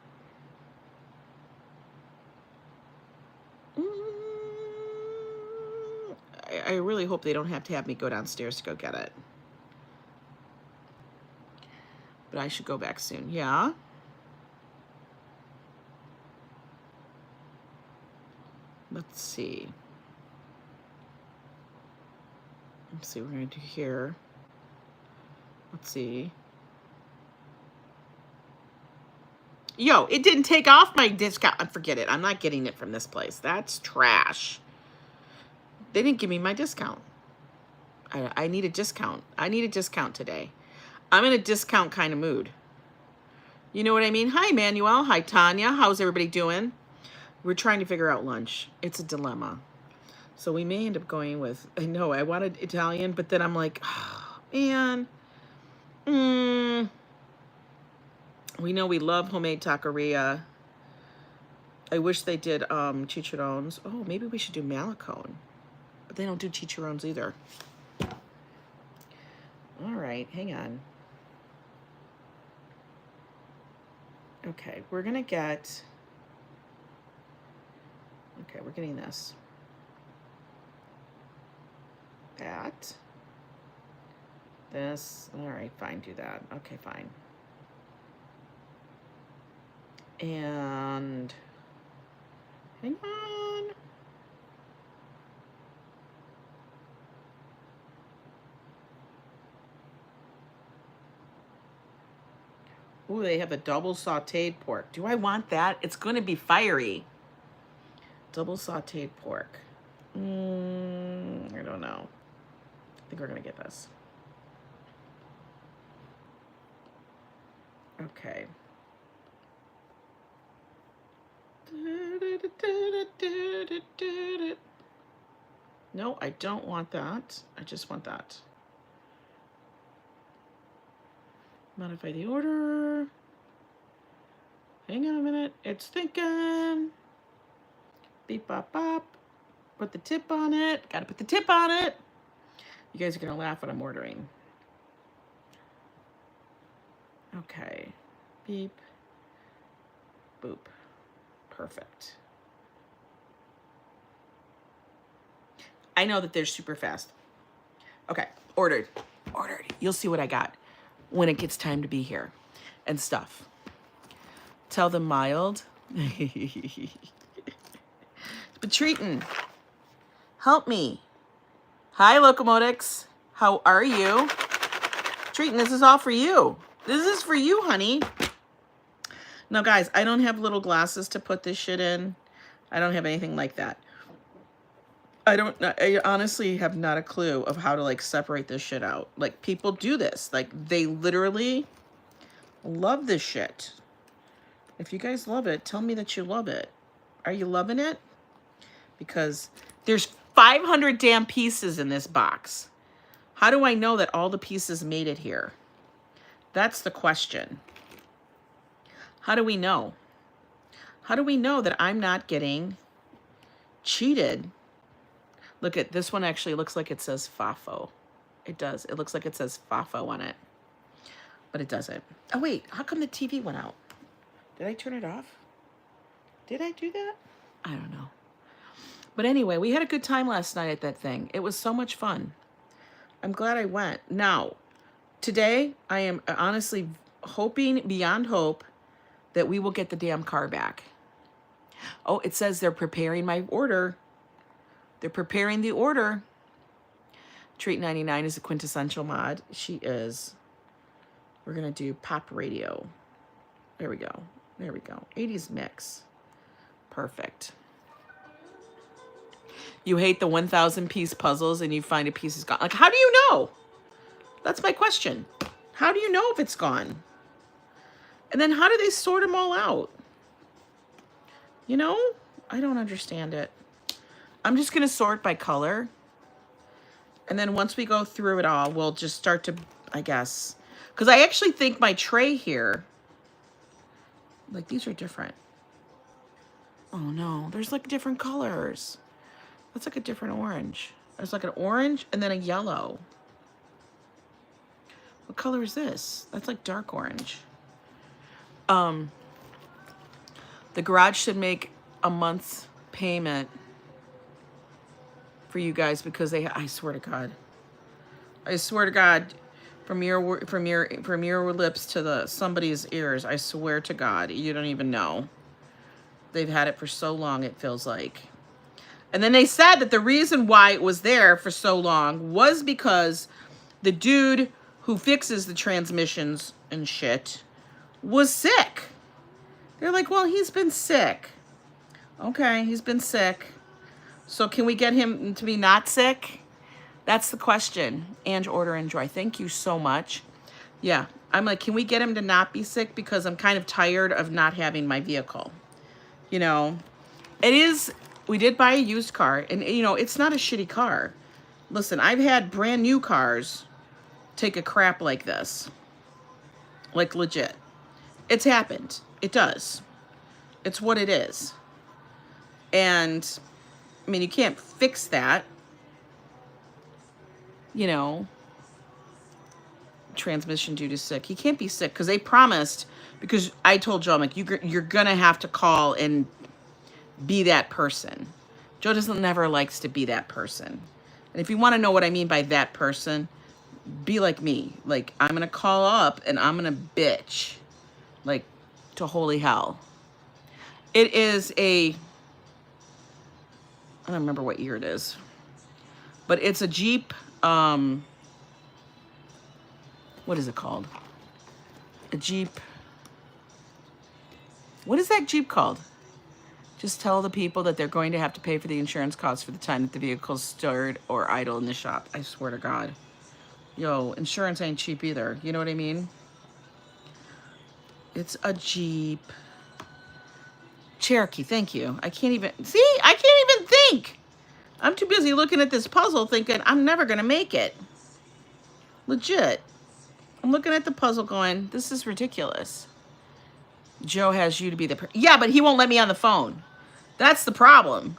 I really hope they don't have to have me go downstairs to go get it. But I should go back soon. Yeah? Let's see. Let's see what we're going to do here. Let's see. Yo, it didn't take off my discount. Forget it. I'm not getting it from this place. That's trash. They didn't give me my discount. I need a discount. I need a discount today. I'm in a discount kind of mood. You know what I mean? Hi, Manuel. Hi, Tanya. How's everybody doing? We're trying to figure out lunch. It's a dilemma. So we may end up going with... I know, I wanted Italian, but then I'm like, oh, man. We know we love homemade taqueria. I wish they did chicharrones. Oh, maybe we should do Malicone. But they don't do chicharrones either. All right, hang on. Okay, we're going to get... Okay, we're getting this. That. This. All right, fine, do that. Okay, fine. And hang on. Ooh, they have a double sauteed pork. Do I want that? It's going to be fiery. Double sauteed pork. I don't know. I think we're going to get this. Okay. No, I don't want that. I just want that. Modify the order. Hang on a minute. It's thinking. Beep, bop, bop. Put the tip on it. Gotta put the tip on it. You guys are gonna laugh when I'm ordering. Okay. Beep. Boop. Perfect. I know that they're super fast. Okay, ordered. Ordered. You'll see what I got when it gets time to be here and stuff. Tell them mild. But treating. Help me. Hi, Locomotics. How are you? Treating, this is all for you. This is for you, honey. Now, guys, I don't have little glasses to put this shit in. I don't have anything like that. I honestly have not a clue of how to like separate this shit out. Like people do this. Like they literally love this shit. If you guys love it, tell me that you love it. Are you loving it? Because there's 500 damn pieces in this box. How do I know that all the pieces made it here? That's the question. How do we know? How do we know that I'm not getting cheated? Look at this one, actually looks like it says FAFO. It does. It looks like it says FAFO on it, but it doesn't. Oh wait, how come the TV went out? Did I turn it off? Did I do that? I don't know. But anyway, we had a good time last night at that thing. It was so much fun. I'm glad I went. Now, today I am honestly hoping beyond hope that we will get the damn car back. Oh, it says they're preparing my order. They're preparing the order. Treat 99 is a quintessential mod. She is. We're going to do pop radio. There we go. There we go. 80s mix. Perfect. You hate the 1,000 piece puzzles and you find a piece is gone. Like, how do you know? That's my question. How do you know if it's gone? And then how do they sort them all out? You know, I don't understand it. I'm just going to sort by color. And then once we go through it all, we'll just start to, I guess. Because I actually think my tray here, like these are different. Oh no, there's like different colors. That's like a different orange. There's like an orange and then a yellow. What color is this? That's like dark orange. The garage should make a month's payment for you guys because I swear to God, from your lips to somebody's ears, I swear to God, you don't even know. They've had it for so long, it feels like. And then they said that the reason why it was there for so long was because the dude who fixes the transmissions and shit was sick. They're like, well, he's been sick. Okay, he's been sick. So can we get him to be not sick? That's the question. And order enjoy. Thank you so much. Yeah, I'm like, can we get him to not be sick? Because I'm kind of tired of not having my vehicle. You know, it is, we did buy a used car. And, you know, it's not a shitty car. Listen, I've had brand new cars take a crap like this. Like legit. It's happened. It does. It's what it is. And, I mean, you can't fix that. You know, transmission due to sick. He can't be sick because they promised, because I told Joe, I'm like, you're going to have to call and be that person. Joe never likes to be that person. And if you want to know what I mean by that person, be like me. Like, I'm going to call up and I'm going to bitch. Like, to holy hell. It is a, I don't remember what year it is, but it's a Jeep, what is it called? A Jeep. What is that Jeep called? Just tell the people that they're going to have to pay for the insurance costs for the time that the vehicle's stored or idle in the shop. I swear to God. Yo, insurance ain't cheap either. You know what I mean? It's a Jeep. Cherokee, thank you. I can't even, see? I can't even think. I'm too busy looking at this puzzle thinking I'm never going to make it. Legit. I'm looking at the puzzle going, this is ridiculous. Joe has you to be the yeah, but he won't let me on the phone. That's the problem.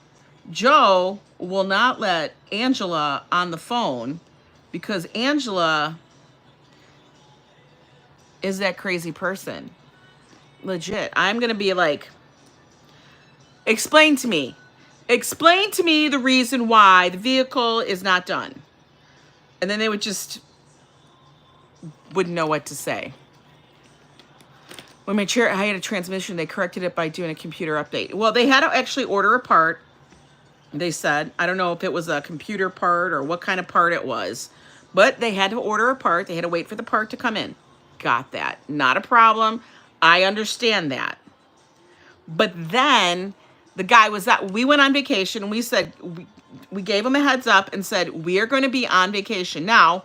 Joe will not let Angela on the phone because Angela is that crazy person. Legit. I'm going to be like, explain to me. Explain to me the reason why the vehicle is not done. And then they would just wouldn't know what to say. When my chair, I had a transmission, they corrected it by doing a computer update. Well, they had to actually order a part. They said, I don't know if it was a computer part or what kind of part it was, but they had to order a part. They had to wait for the part to come in. Got that. Not a problem. I understand that. But then The guy was that we went on vacation and we said, we gave him a heads up and said, we are going to be on vacation. Now,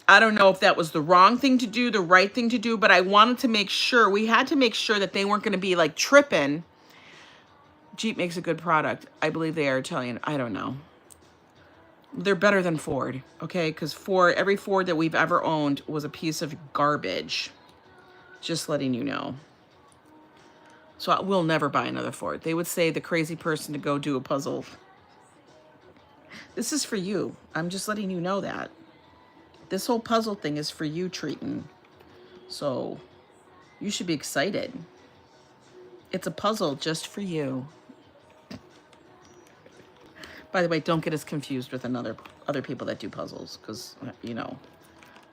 I don't know if that was the wrong thing to do, the right thing to do, but I wanted to make sure, we had to make sure that they weren't going to be like tripping. Jeep makes a good product. I believe they are Italian. I don't know. They're better than Ford, okay? Because every Ford that we've ever owned was a piece of garbage. Just letting you know. So we'll never buy another Ford. They would say the crazy person to go do a puzzle. This is for you. I'm just letting you know that. This whole puzzle thing is for you, Treaton. So you should be excited. It's a puzzle just for you. By the way, don't get us confused with other people that do puzzles, because, you know,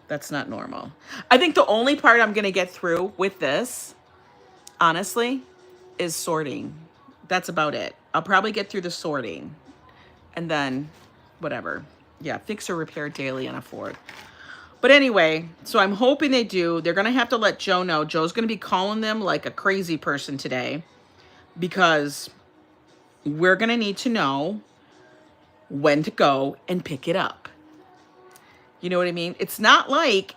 that's not normal. I think the only part I'm going to get through with this, honestly, is sorting. That's about it. I'll probably get through the sorting. And then, whatever. Yeah, fix or repair daily on a Ford. But anyway, so I'm hoping they do. They're going to have to let Joe know. Joe's going to be calling them like a crazy person today, because we're going to need to know when to go and pick it up. You know what I mean? It's not like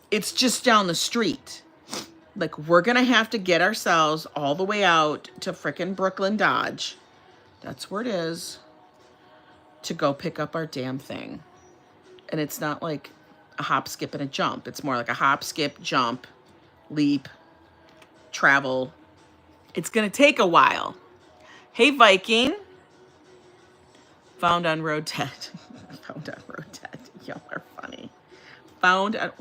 it's just down the street. Like, we're going to have to get ourselves all the way out to frickin' Brooklyn Dodge. That's where it is. To go pick up our damn thing. And it's not like a hop, skip, and a jump. It's more like a hop, skip, jump, leap, travel. It's going to take a while. Hey, Viking. Found on road 10. Found on road 10. Y'all are funny. Found on...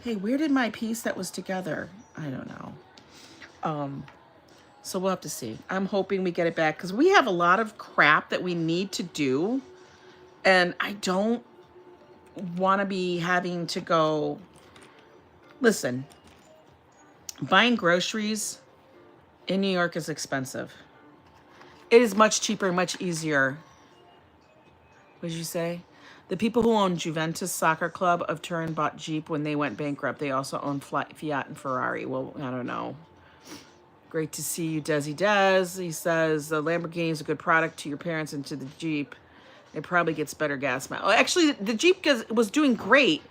Hey, where did my piece that was together? I don't know. So we'll have to see. I'm hoping we get it back, because we have a lot of crap that we need to do. And I don't want to be having to go... Listen, buying groceries in New York is expensive. It is much cheaper and much easier. What did you say? The people who own Juventus Soccer Club of Turin bought Jeep when they went bankrupt. They also own Fiat and Ferrari. Well, I don't know. Great to see you, Desi Des. He says the Lamborghini is a good product to your parents and to the Jeep. It probably gets better gas mileage. Actually, the Jeep was doing great.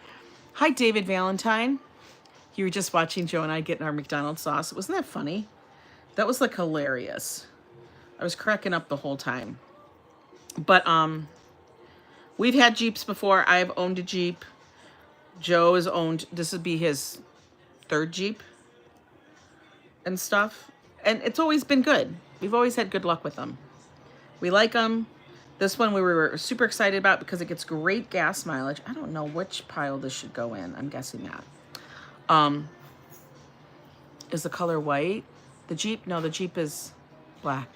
Hi, David Valentine. You were just watching Joe and I getting our McDonald's sauce. Wasn't that funny? That was like hilarious. I was cracking up the whole time. But, we've had Jeeps before. I've owned a Jeep. Joe has owned, this would be his third Jeep and stuff. And it's always been good. We've always had good luck with them. We like them. This one we were super excited about because it gets great gas mileage. I don't know which pile this should go in. I'm guessing that. Is the color white? The Jeep? No, the Jeep is black.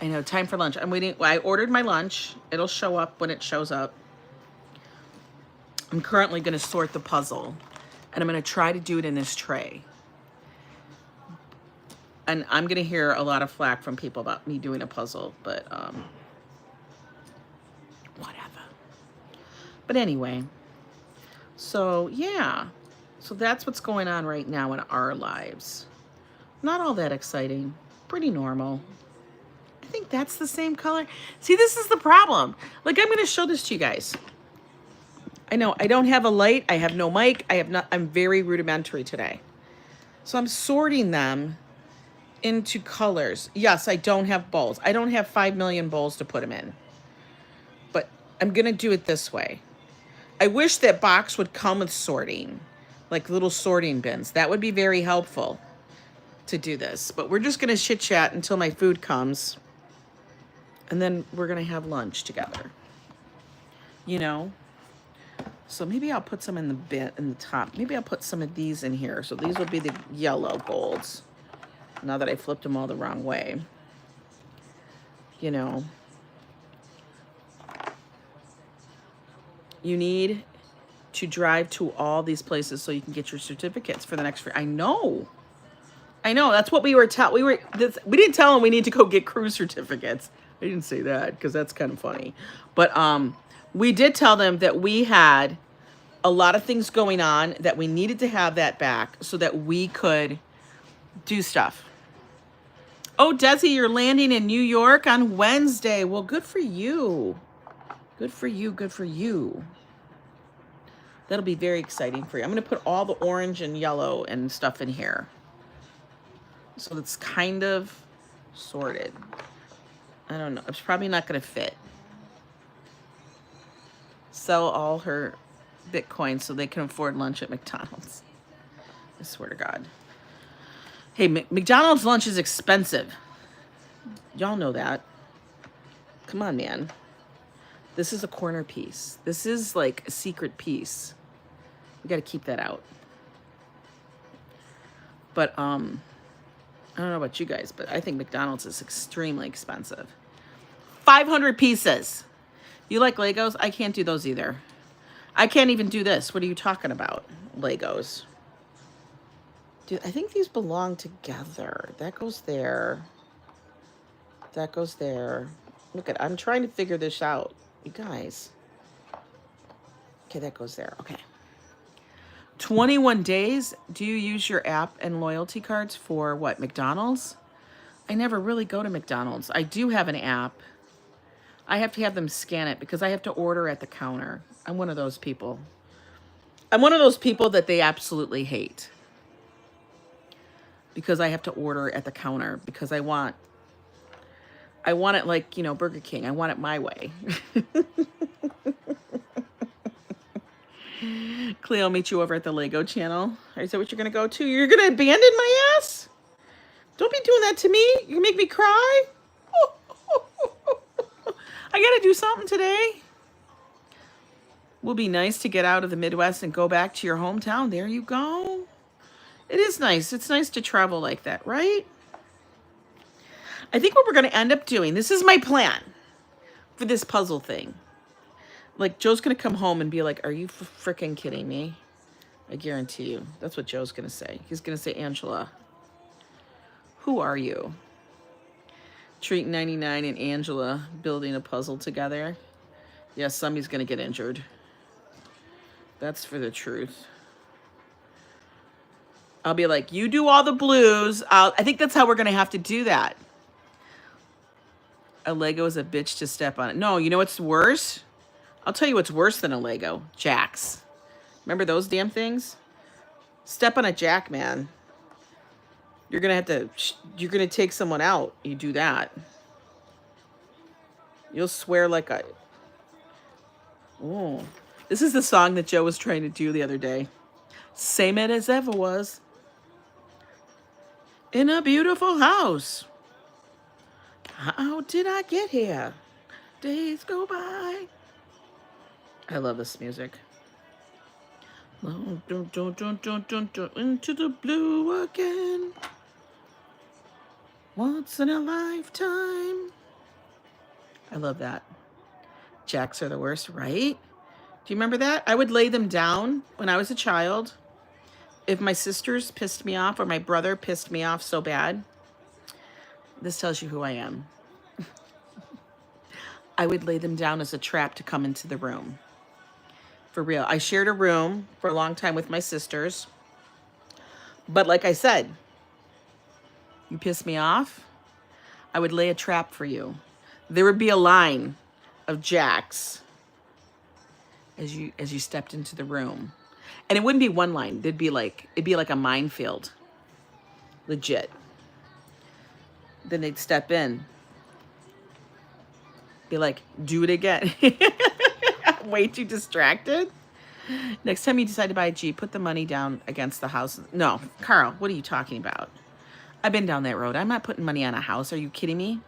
I know, time for lunch. I'm waiting. I ordered my lunch. It'll show up when it shows up. I'm currently going to sort the puzzle. And I'm going to try to do it in this tray. And I'm going to hear a lot of flack from people about me doing a puzzle. But, whatever. But anyway. So, yeah. So that's what's going on right now in our lives. Not all that exciting. Pretty normal. I think that's the same color. See, this is the problem. Like, I'm going to show this to you guys. I know I don't have a light. I have no mic. I'm very rudimentary today. So I'm sorting them into colors. Yes, I don't have bowls. I don't have 5 million bowls to put them in. But I'm going to do it this way. I wish that box would come with sorting. Like little sorting bins. That would be very helpful to do this. But we're just going to chit chat until my food comes. And then we're going to have lunch together. You know? So maybe I'll put some in the bin, in the top. Maybe I'll put some of these in here. So these will be the yellow golds. Now that I flipped them all the wrong way. You know. You need to drive to all these places so you can get your certificates for the next free. I know. That's what we were taught. We didn't tell them we need to go get cruise certificates. I didn't say that because that's kind of funny. But we did tell them that we had a lot of things going on, that we needed to have that back so that we could do stuff. Oh, Desi, you're landing in New York on Wednesday. Well, good for you. Good for you. Good for you. That'll be very exciting for you. I'm going to put all the orange and yellow and stuff in here. So it's kind of sorted. I don't know. It's probably not going to fit. Sell all her Bitcoin so they can afford lunch at McDonald's. I swear to God. Hey, McDonald's lunch is expensive. Y'all know that. Come on, man. This is a corner piece. This is like a secret piece. We got to keep that out. But I don't know about you guys, but I think McDonald's is extremely expensive. 500 pieces. You like Legos? I can't do those either. I can't even do this. What are you talking about? Legos. Dude, I think these belong together. That goes there. That goes there. Look at, I'm trying to figure this out. You guys. Okay, that goes there. Okay. 21 days. Do you use your app and loyalty cards for what? McDonald's? I never really go to McDonald's. I do have an app. I have to have them scan it because I have to order at the counter. I'm one of those people. I'm one of those people that they absolutely hate. Because I have to order at the counter because I want it like, you know, Burger King. I want it my way. Cleo, meet you over at the Lego channel. Is that what you're going to go to? You're going to abandon my ass? Don't be doing that to me. You make me cry. I got to do something today. Will be nice to get out of the Midwest and go back to your hometown. There you go. It is nice. It's nice to travel like that, right? I think what we're going to end up doing, this is my plan for this puzzle thing. Like, Joe's going to come home and be like, are you freaking kidding me? I guarantee you. That's what Joe's going to say. He's going to say, Angela, who are you? Treat 99 and Angela building a puzzle together. Yes, somebody's going to get injured. That's for the truth. I'll be like, you do all the blues. I think that's how we're going to have to do that. A Lego is a bitch to step on it. No, you know what's worse? I'll tell you what's worse than a Lego. Jacks. Remember those damn things? Step on a jack, man. You're going to have to, you're going to take someone out. You do that. You'll swear like a, oh. This is the song that Joe was trying to do the other day. Same it as ever was. In a beautiful house. How did I get here? Days go by. I love this music. Into the blue again. Once in a lifetime. I love that. Jacks are the worst, right? Do you remember that? I would lay them down when I was a child. If my sisters pissed me off or my brother pissed me off so bad. This tells you who I am. I would lay them down as a trap to come into the room. For real. I shared a room for a long time with my sisters. But like I said, you piss me off, I would lay a trap for you. There would be a line of jacks as you stepped into the room. And it wouldn't be one line. It'd be like a minefield. Legit. Then they'd step in. Be like, do it again. Way too distracted. Next time you decide to buy a Jeep, put the money down against the house. No, Carl, what are you talking about? I've been down that road. I'm not putting money on a house. Are you kidding me?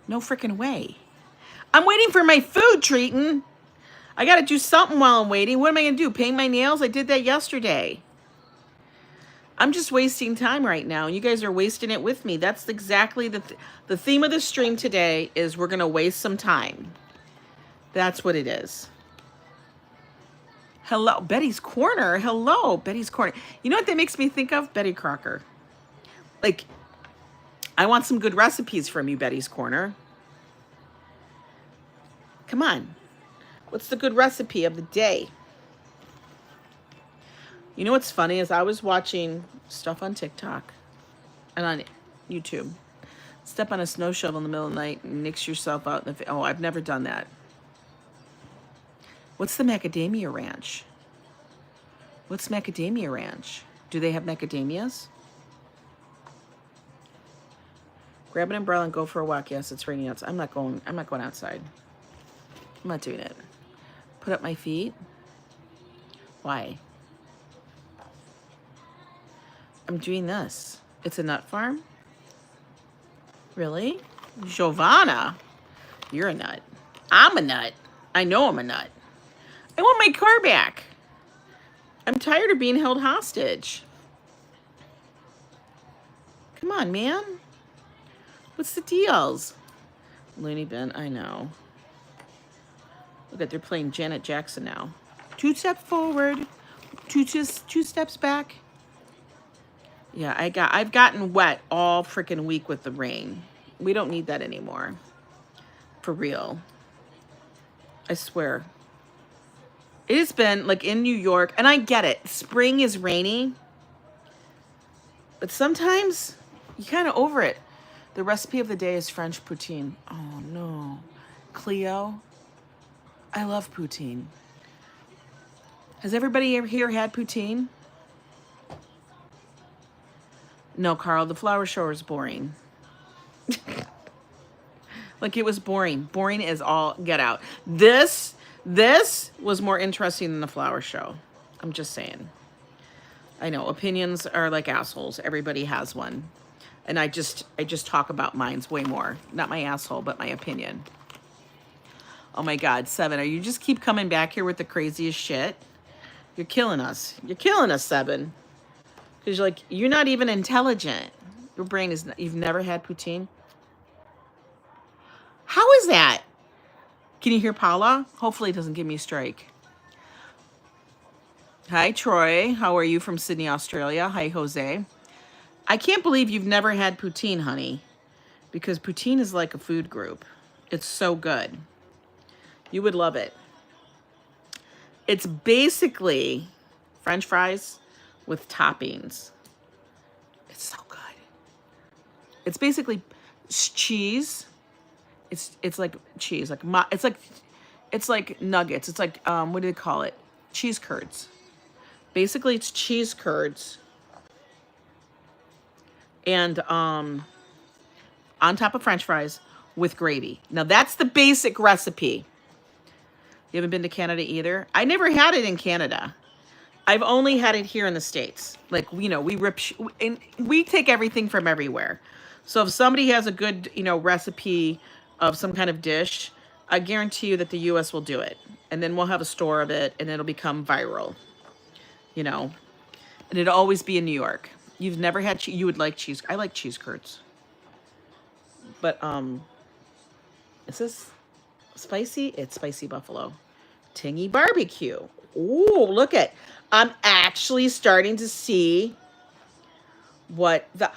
No freaking way. I'm waiting for my food, Treatin'. I got to do something while I'm waiting. What am I going to do? Paint my nails? I did that yesterday. I'm just wasting time right now. And you guys are wasting it with me. That's exactly the theme of the stream today is we're going to waste some time. That's what it is. Hello, Betty's Corner. Hello, Betty's Corner. You know what that makes me think of? Betty Crocker. Like, I want some good recipes from you, Betty's Corner. Come on. What's the good recipe of the day? You know what's funny is I was watching stuff on TikTok. and on YouTube. Step on a snow shovel in the middle of the night and nix yourself out in the oh, I've never done that. What's the macadamia ranch? What's macadamia ranch? Do they have macadamias? Grab an umbrella and go for a walk. Yes, it's raining outside. I'm not going outside. I'm not doing it. Put up my feet. Why? I'm doing this. It's a nut farm? Really? Giovanna, you're a nut. I'm a nut. I know I'm a nut. I want my car back. I'm tired of being held hostage. Come on, man. What's the deals? Looney bin, I know. Look at, they're playing Janet Jackson now. 2 steps forward, two steps back. Yeah, I've gotten wet all freaking week with the rain. We don't need that anymore. For real. I swear. It has been like in New York, and I get it. Spring is rainy. But sometimes you kind of over it. The recipe of the day is French poutine. Oh no. Cleo, I love poutine. Has everybody here had poutine? No, Carl, the flower show is boring. Like, it was boring. Boring is all get out. This was more interesting than the flower show. I'm just saying. I know, opinions are like assholes. Everybody has one. And I just talk about mine's way more. Not my asshole, but my opinion. Oh my God, 7. Are you just keep coming back here with the craziest shit? You're killing us. You're killing us, 7. Because you're like, you're not even intelligent. Your brain is not, you've never had poutine? How is that? Can you hear Paula? Hopefully it doesn't give me a strike. Hi, Troy. How are you from Sydney, Australia? Hi, Jose. I can't believe you've never had poutine, honey. Because poutine is like a food group. It's so good. You would love it. It's basically French fries with toppings. It's so good. It's basically cheese. It's like cheese, it's like nuggets. It's like what do they call it? Cheese curds. Basically, it's cheese curds, and on top of French fries with gravy. Now that's the basic recipe. You haven't been to Canada either? I never had it in Canada. I've only had it here in the States. Like, you know, we take everything from everywhere. So if somebody has a good, you know, recipe of some kind of dish, I guarantee you that the U.S. will do it. And then we'll have a store of it, and it'll become viral, you know. And it'll always be in New York. You've never had, you would like cheese. I like cheese curds. But, is this spicy? It's spicy buffalo. Tingy barbecue. Ooh, look at, I'm actually starting to see what the,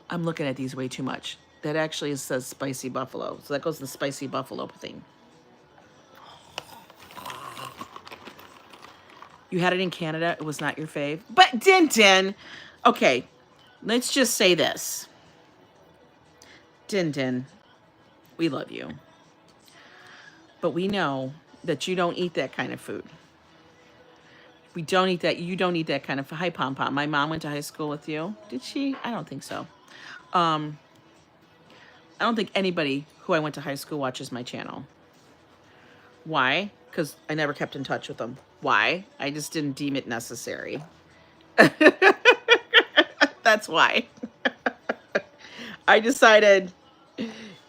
I'm looking at these way too much. That actually says spicy buffalo. So that goes to the spicy buffalo thing. You had it in Canada. It was not your fave. But Din. Okay, let's just say this. Din, we love you. But we know that you don't eat that kind of food. We don't eat that. You don't eat that kind of. Hi, Pom Pom. My mom went to high school with you. Did she? I don't think so. I don't think anybody who I went to high school watches my channel. Why? Because I never kept in touch with them. Why? I just didn't deem it necessary. That's why. I decided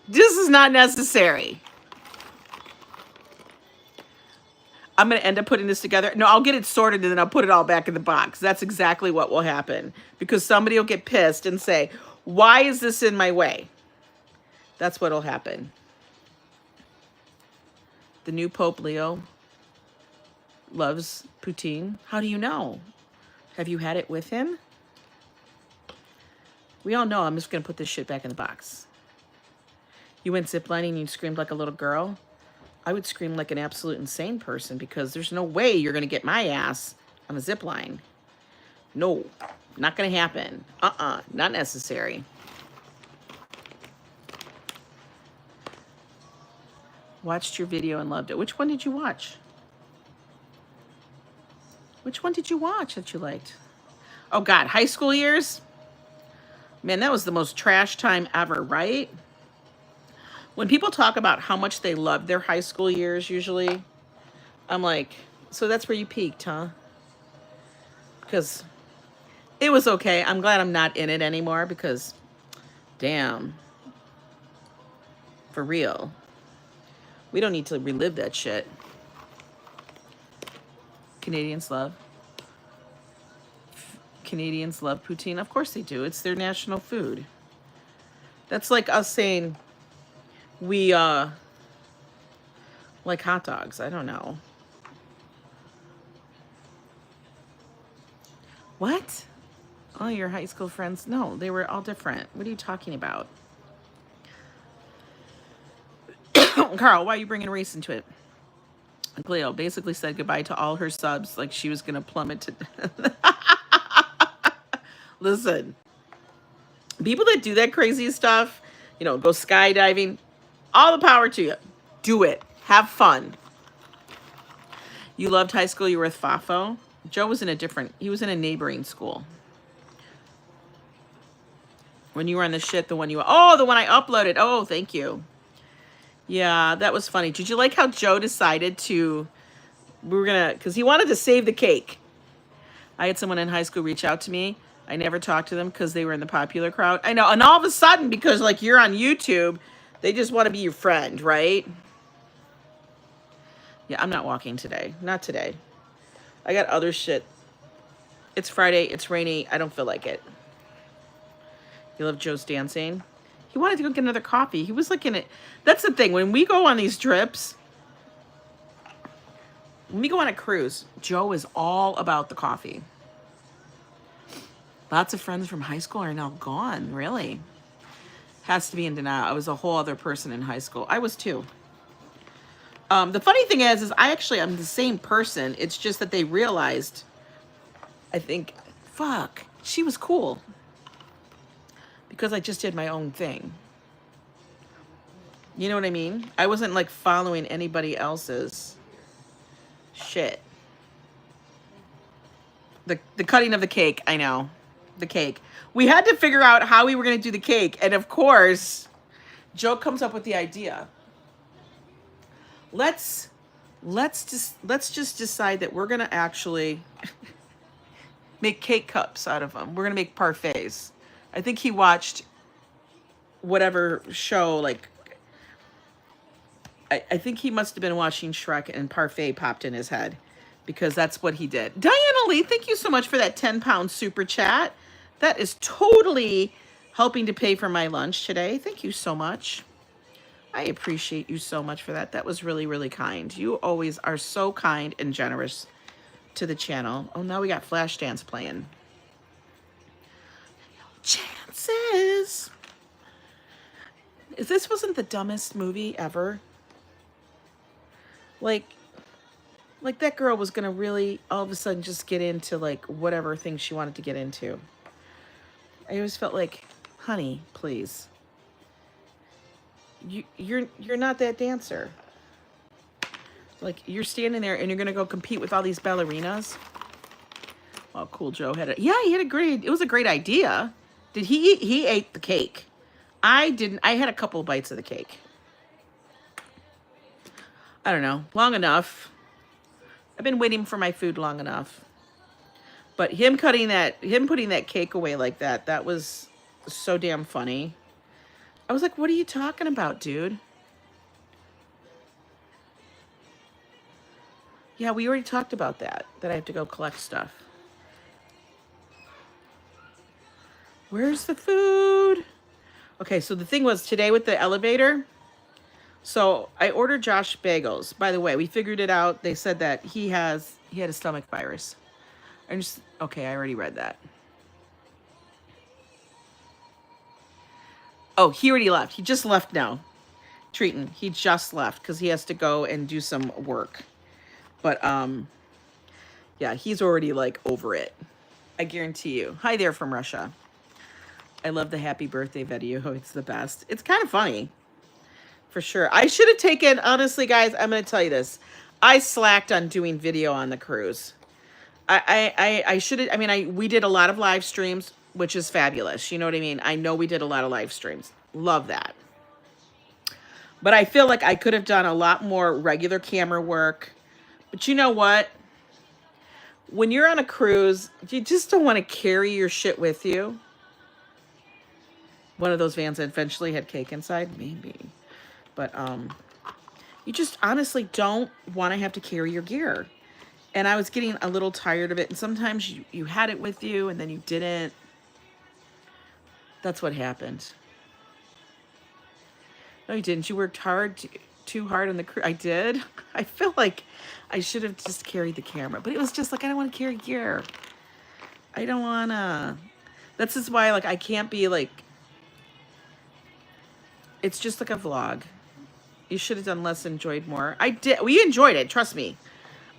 this is not necessary. I'm going to end up putting this together. No, I'll get it sorted and then I'll put it all back in the box. That's exactly what will happen. Because somebody will get pissed and say, why is this in my way? That's what will happen. The new Pope Leo loves poutine. How do you know? Have you had it with him? We all know I'm just going to put this shit back in the box. You went ziplining and you screamed like a little girl. I would scream like an absolute insane person because there's no way you're going to get my ass on a zip line. No. Not gonna happen. Not necessary. Watched your video and loved it. Which one did you watch? Which one did you watch that you liked? Oh God, high school years? Man, that was the most trash time ever, right? When people talk about how much they loved their high school years, usually, I'm like, so that's where you peaked, huh? Because it was okay. I'm glad I'm not in it anymore because, damn, for real. We don't need to relive that shit. Canadians love poutine. Of course they do. It's their national food. That's like us saying we like hot dogs. I don't know. What? All your high school friends? No, they were all different. What are you talking about? Carl, why are you bringing race into it? Cleo basically said goodbye to all her subs like she was going to plummet to... Listen, people that do that crazy stuff, you know, go skydiving, all the power to you. Do it. Have fun. You loved high school. You were with Fafo. Joe was in a different... He was in a neighboring school. When you were on the shit, the one you... Oh, the one I uploaded. Oh, thank you. Yeah, that was funny. Did you like how Joe decided to... We were going to... Because he wanted to save the cake. I had someone in high school reach out to me. I never talked to them because they were in the popular crowd. I know. And all of a sudden, because like you're on YouTube, they just want to be your friend, right? Yeah, I'm not walking today. Not today. I got other shit. It's Friday. It's rainy. I don't feel like it. You love Joe's dancing? He wanted to go get another coffee. He was like in it. That's the thing. When we go on these trips, when we go on a cruise, Joe is all about the coffee. Lots of friends from high school are now gone. Really? Has to be in denial. I was a whole other person in high school. I was too. The funny thing is I'm the same person. It's just that they realized, I think, fuck, she was cool. Because I just did my own thing. You know what I mean? I wasn't like following anybody else's shit. The cutting of the cake, I know. The cake. We had to figure out how we were going to do the cake. And of course, Joe comes up with the idea. Let's just decide that we're going to actually make cake cups out of them. We're going to make parfaits. I think he watched whatever show, like, I think he must have been watching Shrek and parfait popped in his head because that's what he did. Diana Lee, thank you so much for that 10-pound super chat. That is totally helping to pay for my lunch today. Thank you so much. I appreciate you so much for that. That was really, really kind. You always are so kind and generous to the channel. Oh, now we got Flashdance playing. Chances. If this wasn't the dumbest movie ever, like that girl was gonna really all of a sudden just get into like whatever thing she wanted to get into. I always felt like, honey, please. You're not that dancer. Like you're standing there and you're gonna go compete with all these ballerinas. Oh, cool. Joe had it. Yeah, he had a great. It was a great idea. Did he eat? He ate the cake. I didn't. I had a couple of bites of the cake. I don't know. Long enough. I've been waiting for my food long enough. But him putting that cake away like that, that was so damn funny. I was like, what are you talking about, dude? Yeah, we already talked about that I have to go collect stuff. Where's the food? Okay, so the thing was today with the elevator. So I ordered Josh bagels. By the way, we figured it out. They said that he had a stomach virus. Okay, I already read that. Oh, he already left. He just left now. Treaton, he just left because he has to go and do some work. But yeah, he's already like over it. I guarantee you. Hi there from Russia. I love the happy birthday video. It's the best. It's kind of funny. For sure. I should have taken, honestly, guys, I'm going to tell you this. I slacked on doing video on the cruise. I should have, I mean, we did a lot of live streams, which is fabulous. You know what I mean? I know we did a lot of live streams. Love that. But I feel like I could have done a lot more regular camera work. But you know what? When you're on a cruise, you just don't want to carry your shit with you. One of those vans that eventually had cake inside, maybe. But you just honestly don't want to have to carry your gear. And I was getting a little tired of it. And sometimes you had it with you and then you didn't. That's what happened. No, you didn't. You worked too hard on the cruise. I did. I feel like I should have just carried the camera. But it was just like, I don't want to carry gear. I don't want to. That's just why, like, I can't be like, it's just like a vlog. You should have done less, enjoyed more. I did. We enjoyed it. Trust me.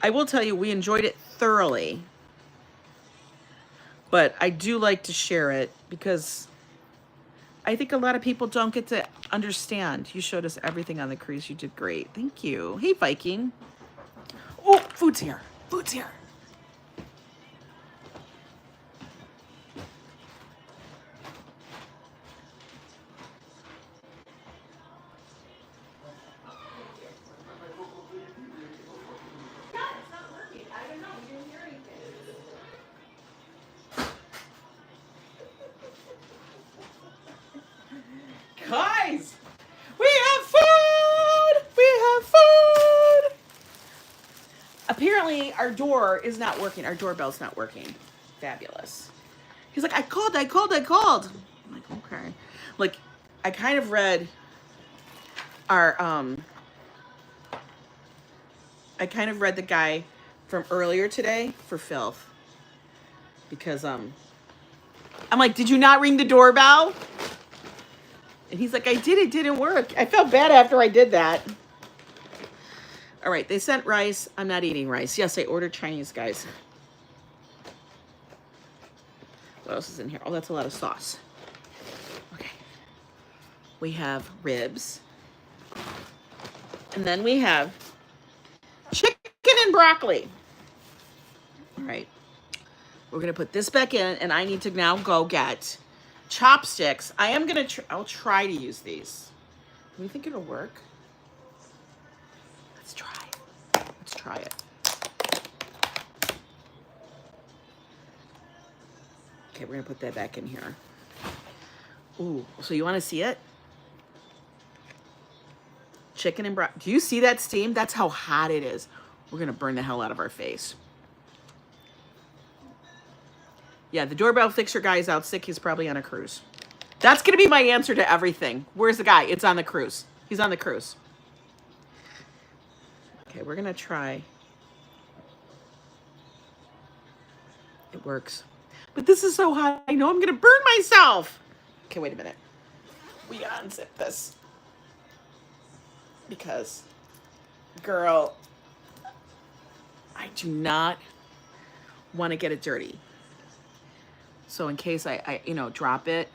I will tell you, we enjoyed it thoroughly. But I do like to share it because I think a lot of people don't get to understand. You showed us everything on the cruise. You did great. Thank you. Hey, Viking. Oh, food's here. Food's here. Guys, we have food! We have food! Apparently, our door is not working. Our doorbell's not working. Fabulous. He's like, I called. I'm like, okay. Like, I kind of read our, I kind of read the guy from earlier today for filth. Because, I'm like, did you not ring the doorbell? And he's like, I did, it didn't work. I felt bad after I did that. All right, they sent rice. I'm not eating rice. Yes, I ordered Chinese, guys. What else is in here? Oh, that's a lot of sauce. Okay. We have ribs. And then we have chicken and broccoli. All right. We're going to put this back in, and I need to now go get chopsticks. I am going to, I'll try to use these. Do you think it'll work? Let's try. Let's try it. Okay, we're going to put that back in here. Ooh, so you want to see it? Chicken and broccoli. Do you see that steam? That's how hot it is. We're going to burn the hell out of our face. Yeah, the doorbell fixer guy is out sick. He's probably on a cruise. That's going to be my answer to everything. Where's the guy? It's on the cruise. He's on the cruise. Okay, we're going to try. It works. But this is so hot. I know I'm going to burn myself. Okay, wait a minute. We got to unzip this. Because, girl, I do not want to get it dirty. So in case I drop it.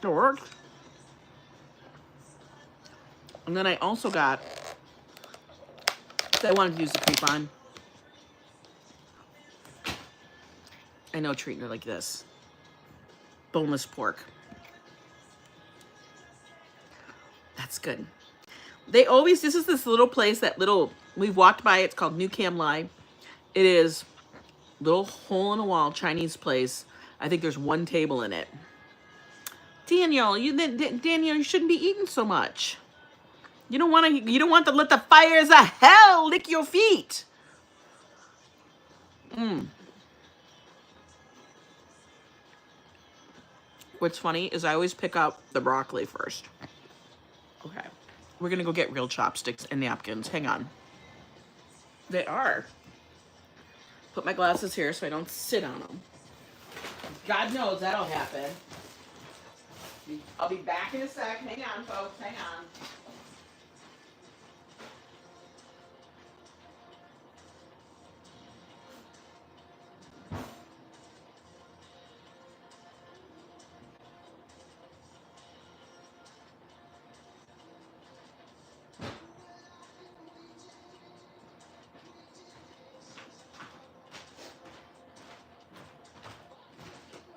It works. And then I also got, I wanted to use the coupon. I know, treating it like this. Boneless pork. That's good. They always, this is this little place, we've walked by, it's called New Cam Live. It is little hole in the wall Chinese place. I think there's one table in it. Daniel, you shouldn't be eating so much. You don't want to let the fires of hell lick your feet. What's funny is I always pick up the broccoli first. Okay. We're going to go get real chopsticks and napkins. Hang on. They are. Put my glasses here so I don't sit on them. God knows that'll happen. I'll be back in a sec. Hang on, folks. Hang on.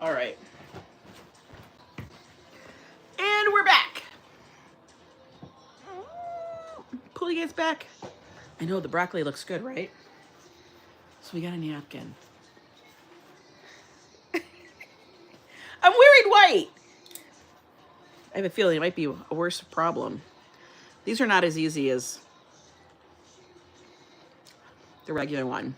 All right. And we're back. Pull you guys back. I know the broccoli looks good, right? So we got a napkin. I'm wearing white. I have a feeling it might be a worse problem. These are not as easy as the regular one.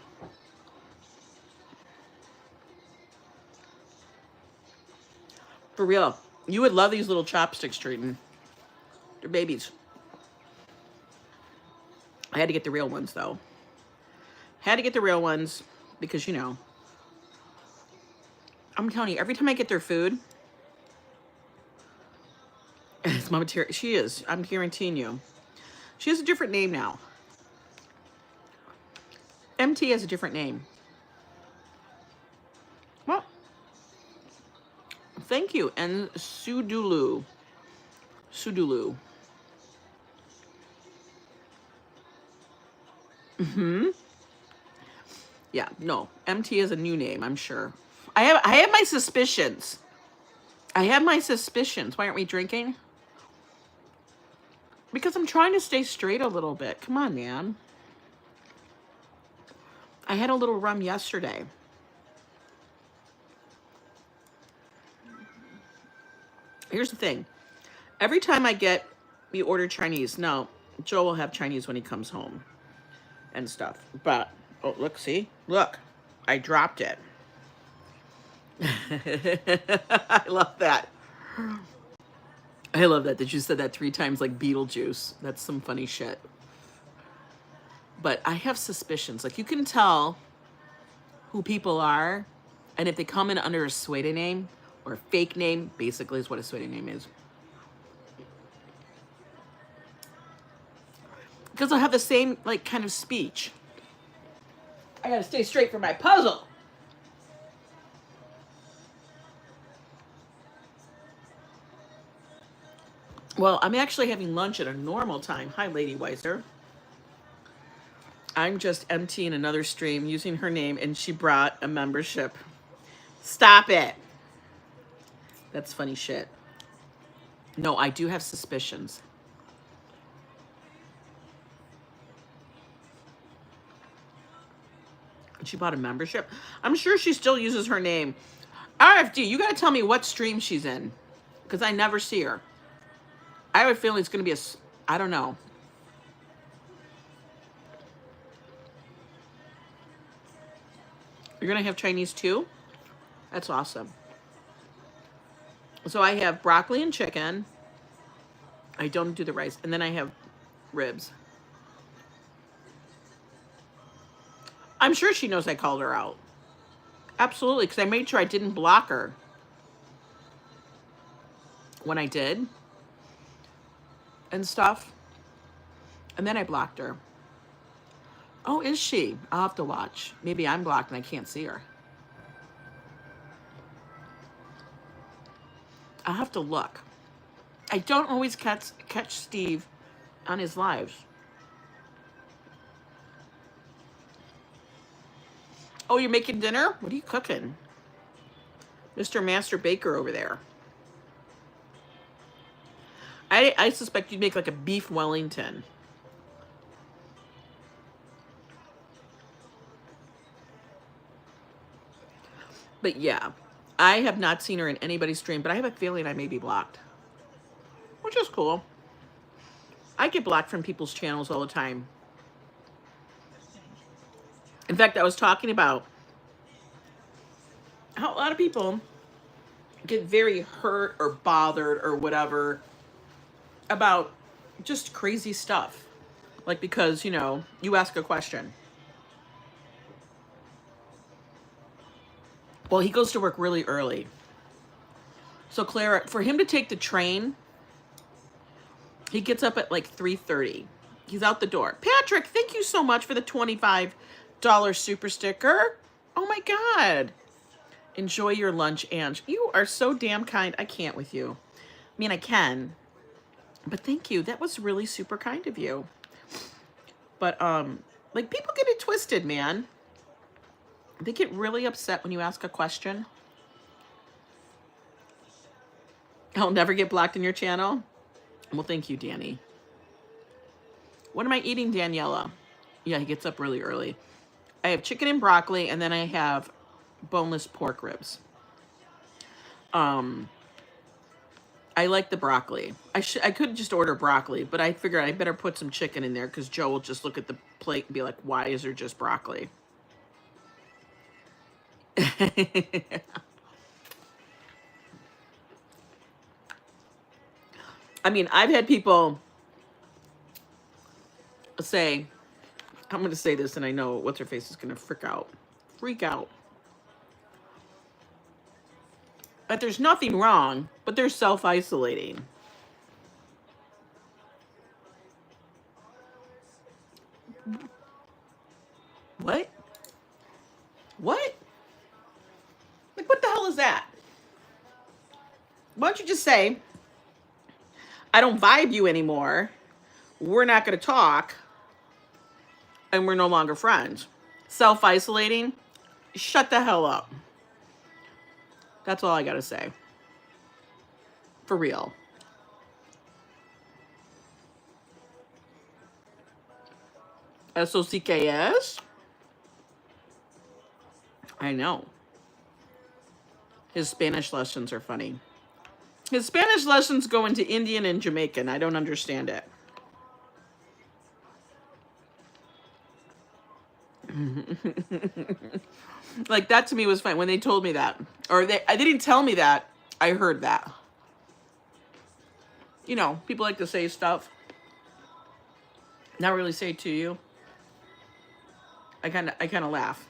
For real. You would love these little chopsticks, Trayton. They're babies. I had to get the real ones, though. Had to get the real ones because, you know, I'm telling you, every time I get their food, it's Mama Terry. She is. I'm guaranteeing you. She has a different name now. MT has a different name. Well, thank you. And Sudulu. Sudulu. Mm-hmm. Yeah, no. MT is a new name, I'm sure. I have my suspicions. I have my suspicions. Why aren't we drinking? Because I'm trying to stay straight a little bit. Come on, man. I had a little rum yesterday. Here's the thing. Every time we order Chinese. No, Joe will have Chinese when he comes home and stuff. But, oh, look, see? Look, I dropped it. I love that. I love that you said that 3 times like Beetlejuice. That's some funny shit. But I have suspicions. Like, you can tell who people are, and if they come in under a pseudo name or a fake name, basically is what a pseudo name is. Because they'll have the same, like, kind of speech. I gotta stay straight for my puzzle. Well, I'm actually having lunch at a normal time. Hi, Lady Weiser. I'm just emptying another stream using her name, and she brought a membership. Stop it. That's funny shit. No, I do have suspicions. She bought a membership. I'm sure she still uses her name. RFD, you got to tell me what stream she's in, because I never see her. I have a feeling it's going to be I don't know. You're going to have Chinese too? That's awesome. So I have broccoli and chicken. I don't do the rice. And then I have ribs. I'm sure she knows I called her out. Absolutely, because I made sure I didn't block her when I did. And stuff. And then I blocked her. Oh, is she? I'll have to watch. Maybe I'm blocked and I can't see her. I'll have to look. I don't always catch Steve on his lives. Oh, you're making dinner? What are you cooking? Mr. Master Baker over there. I suspect you'd make like a beef Wellington. But yeah, I have not seen her in anybody's stream, but I have a feeling I may be blocked. Which is cool. I get blocked from people's channels all the time. In fact, I was talking about how a lot of people get very hurt or bothered or whatever about just crazy stuff. Like because, you know, you ask a question. Well, he goes to work really early. So Clara, for him to take the train, he gets up at like 3:30. He's out the door. Patrick, thank you so much for the $25 super sticker. Oh my God. Enjoy your lunch, Ange. You are so damn kind. I can't with you. I mean, I can. But thank you. That was really super kind of you. But, like, people get it twisted, man. They get really upset when you ask a question. I'll never get blocked in your channel. Well, thank you, Danny. What am I eating, Daniela? Yeah, he gets up really early. I have chicken and broccoli, and then I have boneless pork ribs. I like the broccoli. I could just order broccoli, but I figured I better put some chicken in there because Joe will just look at the plate and be like, why is there just broccoli? I mean, I've had people say, I'm going to say this, and I know what's her face is going to freak out. But there's nothing wrong, but they're self-isolating. What? What? Like, what the hell is that? Why don't you just say, I don't vibe you anymore. We're not going to talk. And we're no longer friends. Self-isolating? Shut the hell up. That's all I got to say. For real. SOCKS? I know. His Spanish lessons are funny. His Spanish lessons go into Indian and Jamaican. I don't understand it. Like, that to me was fine when they told me that. Or they didn't tell me that. I heard that. You know, people like to say stuff. Not really say it to you. I kind of laugh.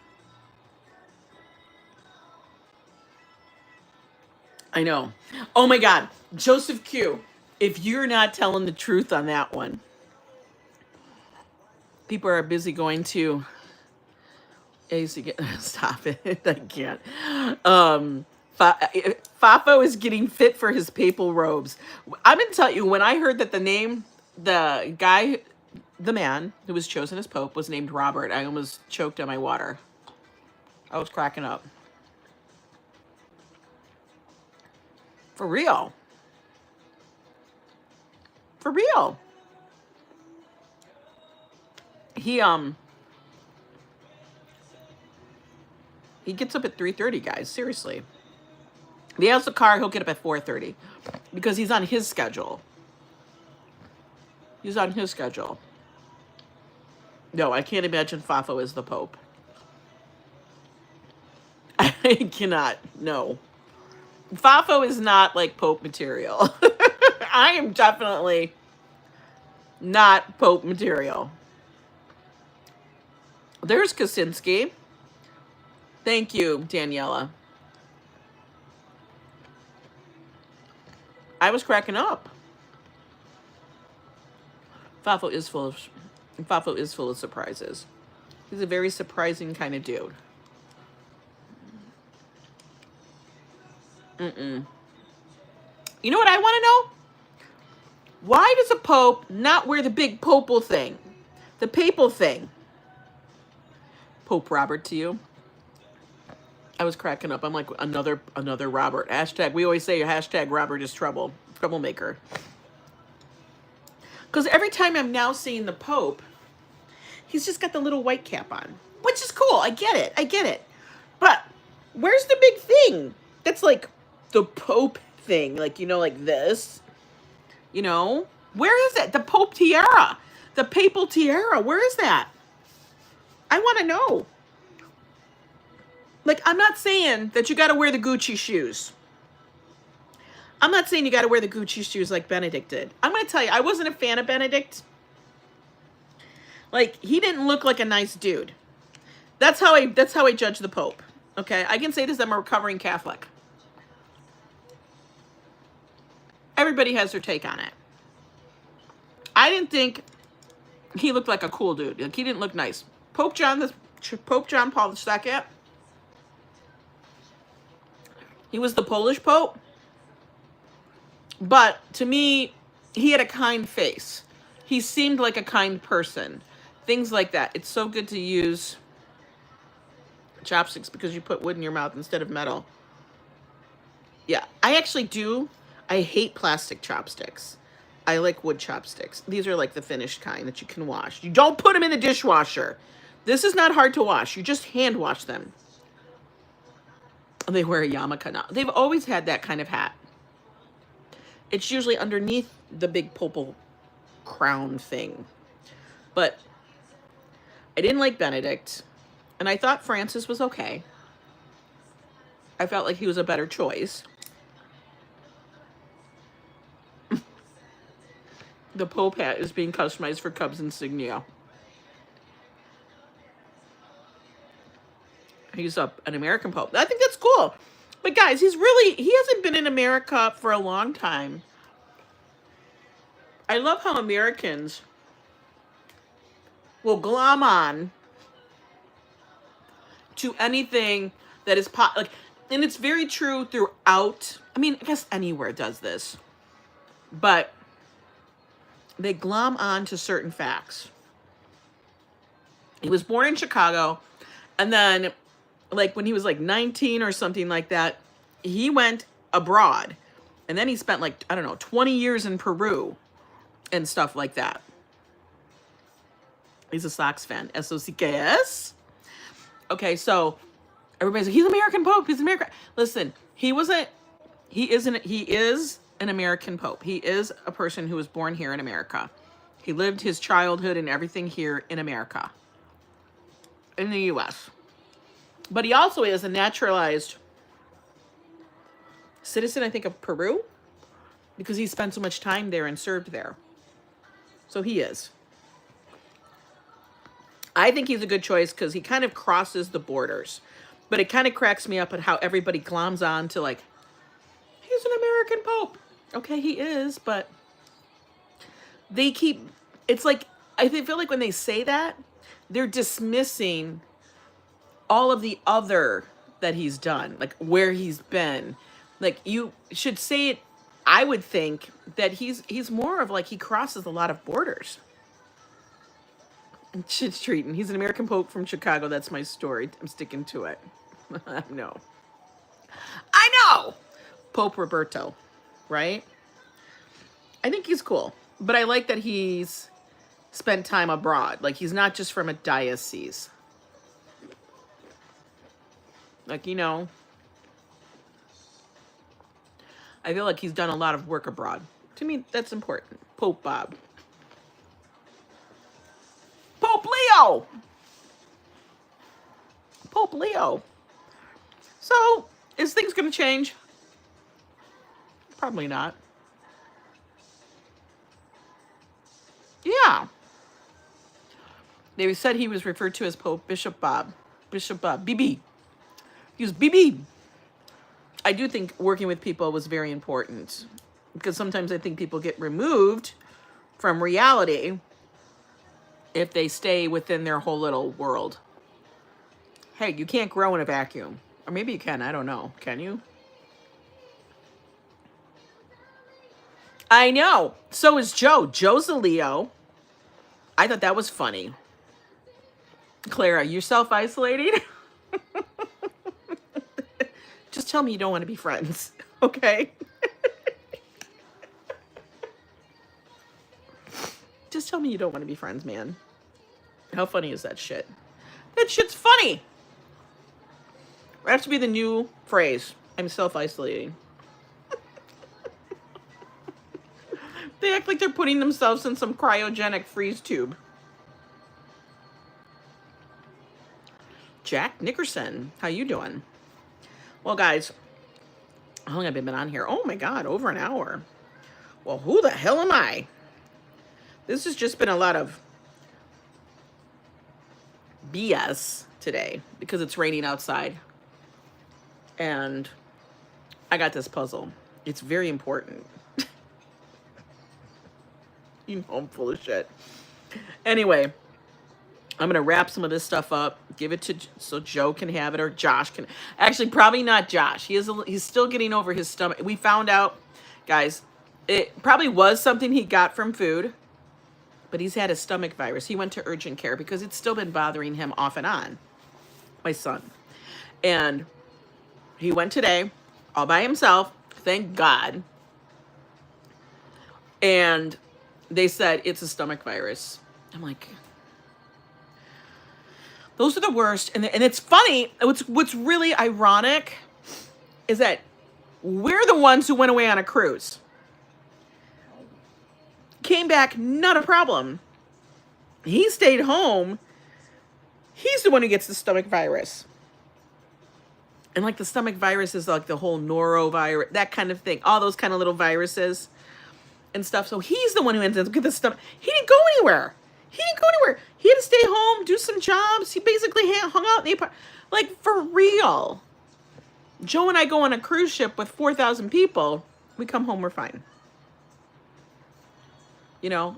I know. Oh my God. Joseph Q. If you're not telling the truth on that one. People are busy going to... Stop it. I can't. Fafo is getting fit for his papal robes. I'm going to tell you, when I heard that the guy, the man who was chosen as Pope was named Robert, I almost choked on my water. I was cracking up. For real. For real. He gets up at 3:30, guys. Seriously. If he has a car, he'll get up at 4:30 because he's on his schedule. He's on his schedule. No, I can't imagine Fafo as the Pope. I cannot. No. Fafo is not like Pope material. I am definitely not Pope material. There's Kaczynski. Thank you, Daniela. I was cracking up. Fafo is full of surprises. He's a very surprising kind of dude. You know what I want to know? Why does a pope not wear the big popal thing? The papal thing? Pope Robert to you? I was cracking up. I'm like, another Robert. Hashtag, we always say hashtag Robert is troublemaker. Because every time I'm now seeing the Pope, he's just got the little white cap on. Which is cool. I get it. But where's the big thing? That's like the Pope thing. Like, you know, like this. You know? Where is it? The Pope tiara. The papal tiara. Where is that? I want to know. Like, I'm not saying that you got to wear the Gucci shoes. I'm not saying you got to wear the Gucci shoes like Benedict did. I'm going to tell you, I wasn't a fan of Benedict. Like, he didn't look like a nice dude. That's how I judge the Pope. Okay? I can say this, I'm a recovering Catholic. Everybody has their take on it. I didn't think he looked like a cool dude. Like, he didn't look nice. Pope John Paul II, he was the Polish Pope. But to me, he had a kind face. He seemed like a kind person. Things like that. It's so good to use chopsticks because you put wood in your mouth instead of metal. Yeah, I actually do. I hate plastic chopsticks. I like wood chopsticks. These are like the finished kind that you can wash. You don't put them in the dishwasher. This is not hard to wash. You just hand wash them. They wear a yarmulke now. They've always had that kind of hat. It's usually underneath the big purple crown thing. But I didn't like Benedict. And I thought Francis was okay. I felt like he was a better choice. The Pope hat is being customized for Cubs insignia. He's an American Pope. I think that's cool. But guys, he hasn't been in America for a long time. I love how Americans will glom on to anything that is like, and it's very true throughout. I mean, I guess anywhere does this. But they glom on to certain facts. He was born in Chicago, and then like when he was like 19 or something like that, he went abroad. And then he spent like, I don't know, 20 years in Peru and stuff like that. He's a Sox fan. S-O-C-K-S. Okay, so everybody's like, he's American Pope. He's American. Listen, he is an American Pope. He is a person who was born here in America. He lived his childhood and everything here in America, in the U.S. But he also is a naturalized citizen, I think, of Peru, because he spent so much time there and served there. So he is. I think he's a good choice because he kind of crosses the borders. But it kind of cracks me up at how everybody gloms on to like, he's an American Pope. Okay, he is, but they keep, it's like, I feel like when they say that, they're dismissing all of the other that he's done, like where he's been. Like, you should say it, I would think that he's more of like, he crosses a lot of borders. Shit's treating. He's an American Pope from Chicago. That's my story. I'm sticking to it. I know. Pope Roberto, right? I think he's cool. But I like that he's spent time abroad. Like, he's not just from a diocese. Like, you know, I feel like he's done a lot of work abroad. To me, that's important. Pope Bob. Pope Leo! Pope Leo. So, is things going to change? Probably not. Yeah. They said he was referred to as Pope Bishop Bob. Bishop Bob. BB. He was BB. I do think working with people was very important. Because sometimes I think people get removed from reality if they stay within their whole little world. Hey, you can't grow in a vacuum. Or maybe you can. I don't know. Can you? I know. So is Joe. Joe's a Leo. I thought that was funny. Clara, you self-isolating? Just tell me you don't want to be friends, okay? Just tell me you don't want to be friends, man. How funny is that shit? That shit's funny. That has to be the new phrase. I'm self-isolating. They act like they're putting themselves in some cryogenic freeze tube. Jack Nickerson, how you doing? Well, guys, how long have I been on here? Oh my God, over an hour. Well, who the hell am I? This has just been a lot of BS today because it's raining outside. And I got this puzzle. It's very important. You know I'm full of shit. Anyway, I'm going to wrap some of this stuff up, give it to so Joe can have it, or Josh can. Actually, probably not Josh. He's still getting over his stomach. We found out, guys, it probably was something he got from food, but he's had a stomach virus. He went to urgent care because it's still been bothering him off and on, my son. And he went today all by himself, thank God. And they said it's a stomach virus. I'm like, those are the worst. And it's funny. What's really ironic is that we're the ones who went away on a cruise. Came back, not a problem. He stayed home. He's the one who gets the stomach virus. And like the stomach virus is like the whole norovirus, that kind of thing. All those kind of little viruses and stuff. So he's the one who ends up with the stomach. He didn't go anywhere. He didn't go anywhere. He had to stay home, do some jobs. He basically hung out in the apartment. Like, for real. Joe and I go on a cruise ship with 4,000 people. We come home, we're fine. You know?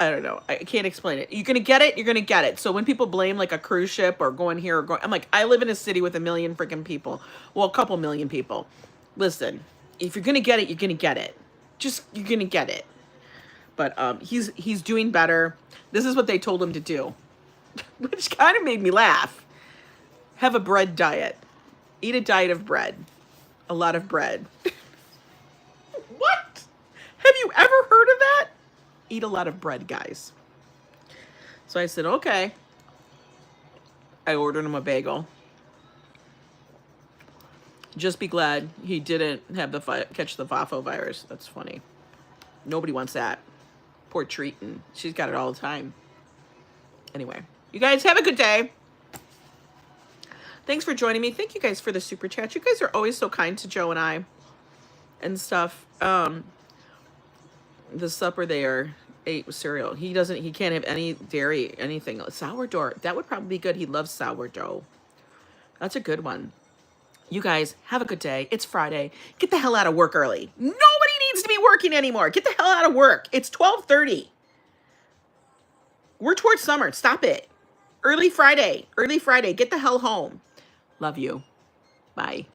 I don't know. I can't explain it. You're going to get it, you're going to get it. So when people blame like a cruise ship or going here or going, I'm like, I live in a city with 1 million freaking people. Well, a couple million people. Listen, if you're going to get it, you're going to get it. Just, you're going to get it. But he's doing better. This is what they told him to do, which kind of made me laugh. Have a bread diet. Eat a diet of bread. A lot of bread. What? Have you ever heard of that? Eat a lot of bread, guys. So I said, okay. I ordered him a bagel. Just be glad he didn't have catch the FAFO virus. That's funny. Nobody wants that. Poor Treaton. She's got it all the time. Anyway, you guys have a good day. Thanks for joining me. Thank you guys for the super chat. You guys are always so kind to Joe and I and stuff. The supper there ate cereal. He can't have any dairy, anything. Sourdough. That would probably be good. He loves sourdough. That's a good one. You guys have a good day. It's Friday. Get the hell out of work early. Nobody needs to be working anymore. Get the hell out of work. It's 12:30. We're towards summer. Stop it. Early Friday. Early Friday. Get the hell home. Love you. Bye.